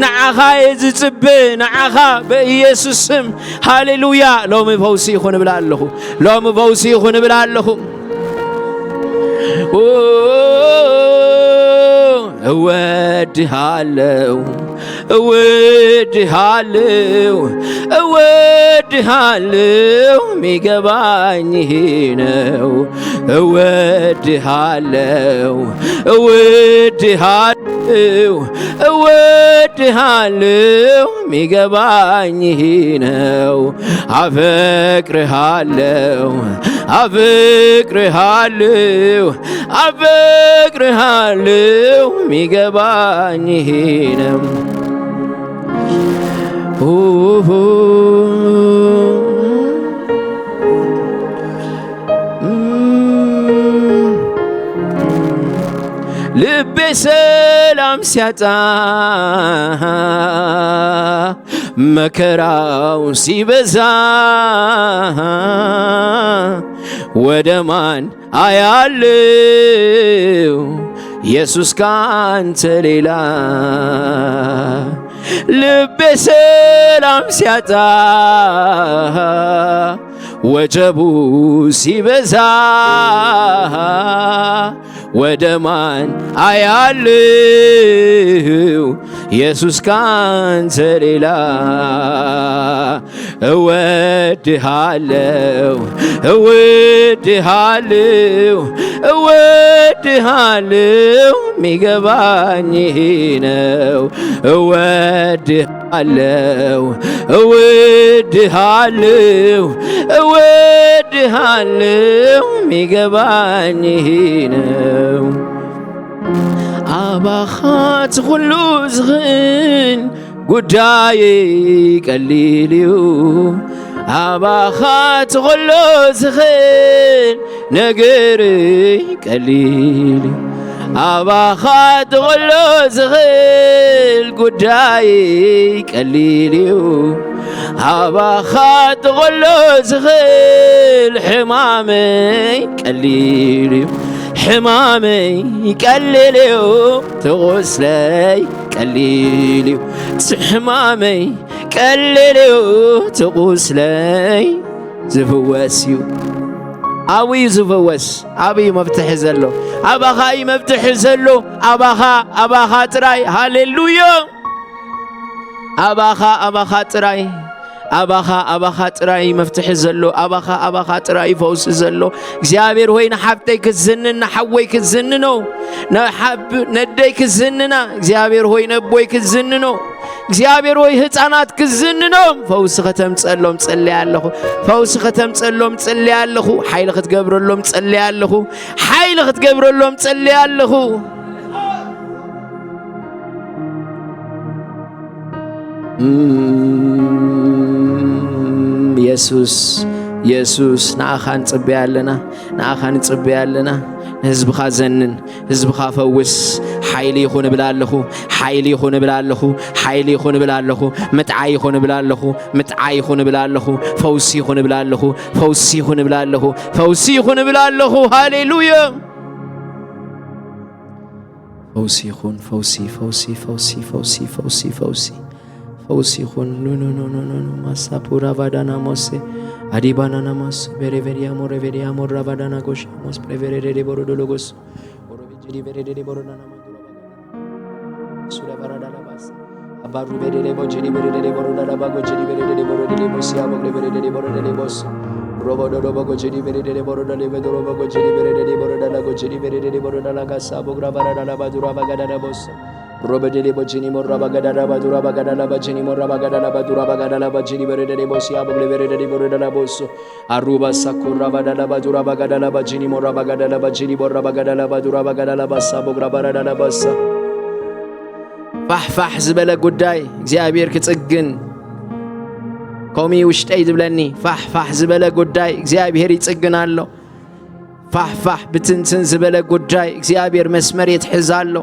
ናኻ የዝጽብህ ናኻ በኢየሱስ ስም ሃሌሉያ ሎሚ ፈውሲ ይኹን ብላለኹ ሎሚ ፈውሲ ይኹን ብላለኹ እወድሃለሁ እወድሃለሁ እወድሃለሁ ሚገባኝ ይሄ ነው እወድሃለሁ እወድሃለሁ እወድሃለሁ ሚገባኝ ይሄ ነው አፈቅርሃለሁ አፈቅርሃለሁ አፈቅርሃለሁ ሚገባኝ ይሄ ነው ልቤ ሰላም ሲያጣ መከራው ሲበዛ ወደ ማን አያለው ኢየሱስ ካንተ ሌላ ልቤ ሰላም ሲያጣ ወጀቡ ሲበዛ ወደማን አያለው ኢየሱስ ካንተ ሌላ እወድሃለው እወድሃለው እወድሃለው ሚገባኝ ይሄ ነው እወድሃለው እወድሃለው እወድሃለው ሚገባኝ ይሄ ነው አባኻት ሁሉ ዝኽን ጉዳይ ቀሊልዩ አባኻት ሁሉ ዝኽን ነገር ቀሊል አባኻት ሁሉ ዝኽን ጉዳይ ቀሊልዩ አባኻት ሁሉ ዝኽን ሕማመይ ቀሊልዩ حمامي قلليو تغسلي قليليو حمامي قلليو تغسلي زفواسيو أوي زفواس أبي مفتح زلو أباخاي مفتح زلو أباخا تراي هاليلويا أباخا تراي أباخا تراي مفتح زلو أباخا تراي فوس زلو እግዚአብሔር ሆይ ነሐብተይክ ዝንና ሐወይክ ዝንኖ ነሐብ ነደይክ ዝንና እግዚአብሔር ሆይ ነቦይክ ዝንኖ እግዚአብሔር ሆይ ህፃናት ክዝንኖ ፈውስ ከተምጸሎም ጸልያለሁ ፈውስ ከተምጸሎም ጸልያለሁ ኃይል ክትገብረሎም ጸልያለሁ ኃይል ክትገብረሎም ጸልያለሁ ኢየሱስ ናኻን ጽብያለና ህዝብኻ ዘንን ህዝብኻ ፈውስ ኃይል ይኹን ብላለሁ ኃይል ይኹን ብላለሁ ኃይል ይኹን ብላለሁ መጥዓይ ይኹን ብላለሁ መጥዓይ ይኹን ብላለሁ ፈውስ ይኹን ብላለሁ ፈውስ ይኹን ብላለሁ ፈውስ ይኹን ብላለሁ ሃሌሉያ ፈውስ ይኹን ፈውሲ ፈውሲ ፈውሲ ፈውሲ ፈውሲ ፈውሲ ፈውስ ይኹን ኖ ማሳፑራ ባዳና ሞሴ አዲባና ናማስ በሬቬሪያ ሞሬቬሪያ ሞራባዳና ጎሽ ሞስ ፕሬቬሬዴ ቦሮዶሎጎስ ኦሮቢጂ በሬዴ ቦሮዳና ማንዱራ ሱላ ባራዳላ ባስ አባሩ በሬዴ ቦጂ በሬዴ ቦሮዳላ ባጎጂ በሬዴ ቦሮዴ ሞሲያ ቦግሌ በሬዴ ቦሮዴ ቦስ ሮቦዶዶ ቦጎጂ በሬዴ ቦሮዳሌ በዶሮ ቦጎጂ በሬዴ ቦሮዳላ ጎጂ በሬዴ ቦሮዳላ ጋሳ ቦግራ ባራዳላ ባዱራ ባጋዳላ ቦስ ሮበዴሌ ቦጂኒ ሞራ ባጋዳላ ባዱራ ባጋዳላ ባጂኒ ሞራ ባጋዳላ ባዱራ ባጋዳላ ባጂኒ በሬዴ ቦሲያ ቦግሌ በሬዴ ቦሮዳላ ቦስ አሩባ ሳኩራ ባዳላ ባዱራ ባጋዳላ ባጂኒ ሞራ ባጋዳላ ባጂኒ ሞራ ባጋዳላ ባዱራ ባጋዳላ ባሳ ቦግራ ባራዳላ ባሳ ፋሕፋሕ ዝበለ ጉዳይ እግዚአብሔር ክጽግን ኮሚ ውሽጠይ ዝብለኒ ፋሕፋሕ ዝበለ ጉዳይ እግዚአብሔር ይጽግናሎ ፋሕፋሕ ብትንትን ዝበለ ጉዳይ እግዚአብሔር መስመር ይትሕዛሎ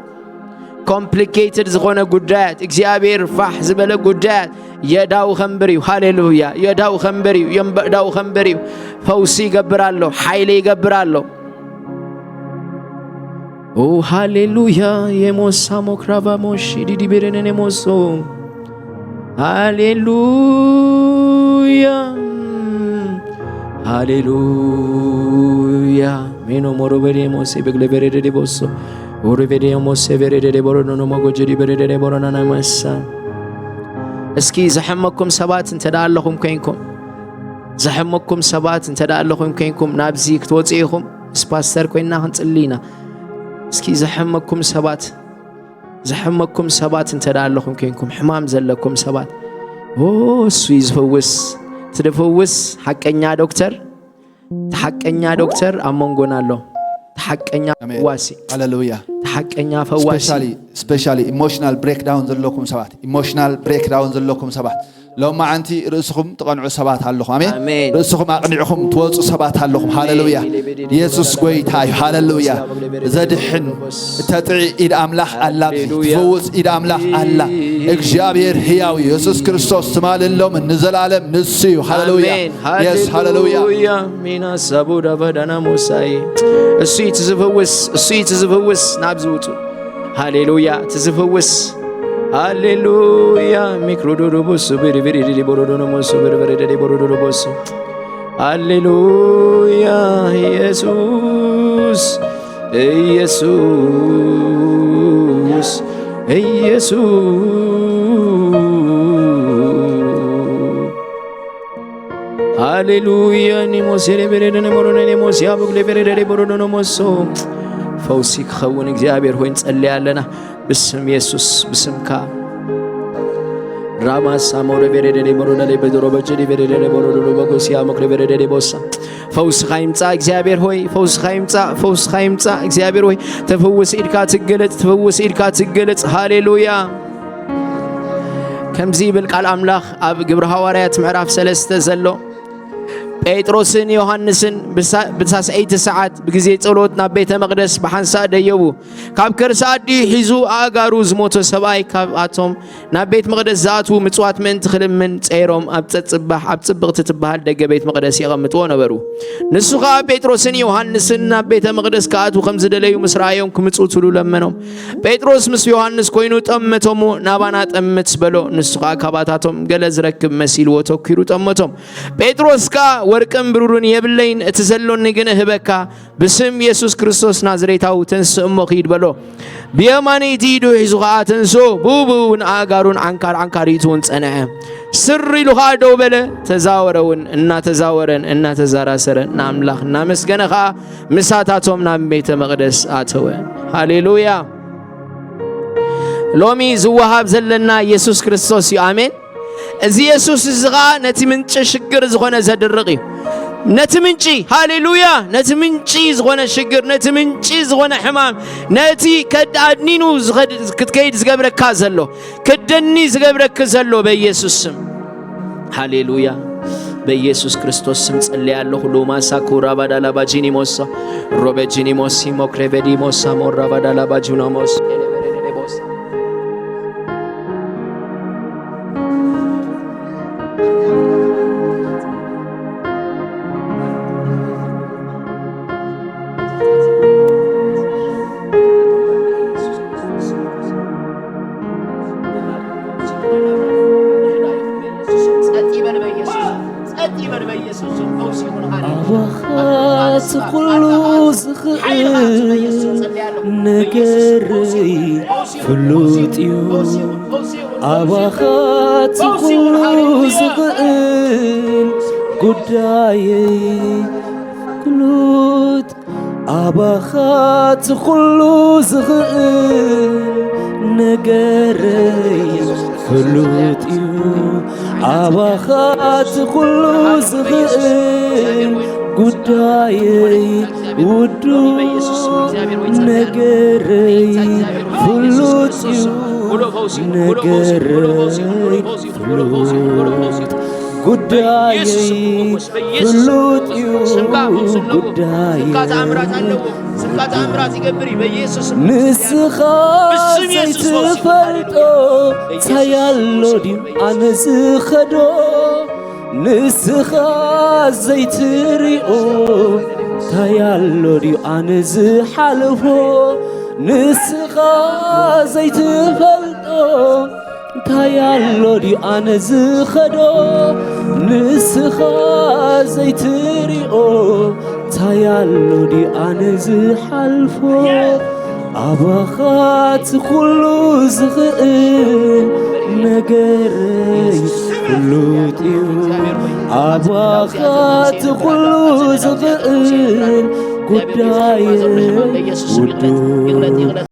complicated ዝኾነ ጉዳያት እግዚአብሔር ፋሕ ዝበለ ጉዳያት የዳው ኸምብሪው ሃሌሉያ የዳው ኸምብሪው ፈውሲ ይገብራሎ ኃይል ይገብራሎ ኦ ሃሌሉያ የሞሳ ሞክራባ ሞሺ ዲዲ በረነነ ሞሶ ሃሌሉያ ሃሌሉያ ሜኖ ሞሮበሬ ሞሴ በግለ በረደ ቦሶ ኦሪቬዴ ሞሴ በረደ ቦሮኖ ሞጎጂ በረደ ቦሮናና ማሳ እስኪ ዘሐመኩም ሰባት እንተዳለኹም ኮይንኩም ዘሐመኩም ሰባት እንተዳለኹም ኮይንኩም ናብዚ ክትወጽኢኹም ስፓስተር ኮይና ክንጽሊና እስኪ ዘሐመኩም ሰባት እንተዳለኹም ኮይንኩም ሕማም ዘለኩም ሰባት ኦ እሱ ይዝፈውስ ትደፈውስ ሐቀኛ ዶክተር አሞንጎናሎ ተሐቀኛ ዋሲ ሃሌሉያ ተሐቀኛ ፈዋሲ especially emotional breakdown ዘለኩም ሰባት لو ما أنتي رأسكم تقنعوا سبات هاللهم آمين رأسكم أقنعهم توزع سبات هاللهم هاللويا يسوع قوي تاي هاللويا زدحن تدعي إلى أملاح الله تفوز إلى أملاح الله إخجابير هياوي يسوع كريستوس تمال اللهم نزل عالم نسيو هاللويا يس هاللويا مينا سبورة بدنا موسى السويت تزفوس نابزوتو هاللويا تزفوس ሃሌሉያ ሚክሮዶሮቦስ በሪበሪ ቦሮዶኖሞስ በሪበሪ ቦሮዶሮቦስ ሃሌሉያ ኢየሱስ ኢየሱስ ሃሌሉያ ኒሞስ የበረደነ ሞሮነ ኒሞስ ያብግለ በረደደ ቦሮዶኖ ሞሶ ፈውሲ ክኸውን እግዚአብሔር ሆይ እንጸልያለና በስም ኢየሱስ በስምካ ራማሳ ሞረ በረደደ ሞሮነ ላይ በዶሮ በጀዲ በረደደ ቦሮዶኖ በጎሲያ መክለ በረደደ ቦሳ ፈውስ ኻይምጻ እግዚአብሔር ሆይ ፈውስ ኻይምጻ እግዚአብሔር ሆይ ተፈውስ ኢድካ ትገለጽ ሃሌሉያ ከምዚ بالቃል አምላኽ ኣብ ግብረ ሐዋርያት ምዕራፍ 3 ዘሎ ጴጥሮስን ዮሐንስን ብሳስዒቲ ሰዓት ብግዜ ጸሎት ናብ ቤተ መቅደስ በሓንሳ ደየቡ ካብ ከርሳዲ ሒዙ ኣጋሩ ዝሞቶ ሰብኣይ ካብኣቶም ናብ ቤት መቅደስ ዝኣትዉ ምጽዋት ምእንቲ ክልምን ጸይሮም ኣብ ጽብቕቲ ትበሃል ደገ ቤት መቅደስ ይቐምጥዎ ነበሩ ንሱ ከዓ ጴጥሮስን ዮሐንስን ናብ ቤተ መቅደስ ከኣትዉ ከም ዝደለዩ ምስ ረኣዮም ክምጽኡ ትሉ ለመኖም ጴጥሮስ ምስ ዮሐንስ ኮይኑ ጠመቶሙ ናባና ጠምት በሎ ንሱ ከዓ ካባታቶም ገለ ዝረክብ መሲልዎ ተኪሩ ጠመቶም ጴጥሮስ ከዓ ወርቅም ብሩርን የብለይን እትዘሎን ግን ህበካ በስም ኢየሱስ ክርስቶስ ናዝሬታው ተንስእሞ ኺድ በሎ ቢየማኒ ዲዱ ሒዙኻ ተንሶ ቡቡን ኣጋሩን አንካሪቱን ጸነዐ ስር ኢሉኻ ደው በለ ተዛወረውን እና ተዛራሰረን ናምላኽ ናመስገነኻ ምሳታቶም ናብ ቤተ መቅደስ ኣተወ ሃሌሉያ ሎሚ ዝወሃብ ዘለና ኢየሱስ ክርስቶስ እዩ አሜን እዚ ኢየሱስ ዝኻ ነቲ ምንጭ ሽግር ዝኾነ ዘድርቕ እዩ ነቲ ምንጭ ሃሌሉያ ነቲ ምንጭ ዝኾነ ሽግር ነቲ ምንጭ ዝኾነ ሕማም ነቲ ከዳድኒኑ ክትከይድ ዝገብረካ ዘሎ ከደኒ ዝገብረክ ዘሎ በኢየሱስ ስም ሃሌሉያ በኢየሱስ ክርስቶስ ስም ጸልያለሁ ሎማሳ ኮራባዳላ ባጂኒ ሞሳ ሮበጂኒ ሞሲ ሞክሬቬዲ ሞሳ ሞራባዳላ ባጁና ሞስ አዋኻት ኩሉ ዝኽእል ነገረይ ፍሉጥ እዩ አዋኻት ኩሉ ዝኽእል ጉዳየይ ፍሉጥ አዋኻት ኩሉ ዝኽእል ነገረይ ፍሉጥ እዩ አዋኻት ኩሉ ዝኽእል ጉዳየይ ውዱ ነገረይ ፍሉጥ እዩ ነገረይ ፍሉጥ ጉዳየይ ፍሉጥ እዩ ጉዳየይ ንስኻ ዘይትፈልጦ ታያሎ ድዩ ኣነ ዝኸዶ ንስኻ ዘይትሪኦ ታያሎ ድዩ ኣነ ዝሓልፎ ንስኻ ዘይትፈልጦ ታያሎ ድዩ ኣነ ዝኸዶ ንስኻ ዘይትሪኦ ታያሎ ድዩ ኣነ ዝሓልፎ አባኻት ኩሉ ዝኽእል ነገረይ ፍሉጥ እዩ አባኻት ኩሉ ዝኽእል ጉዳየይ ውዱ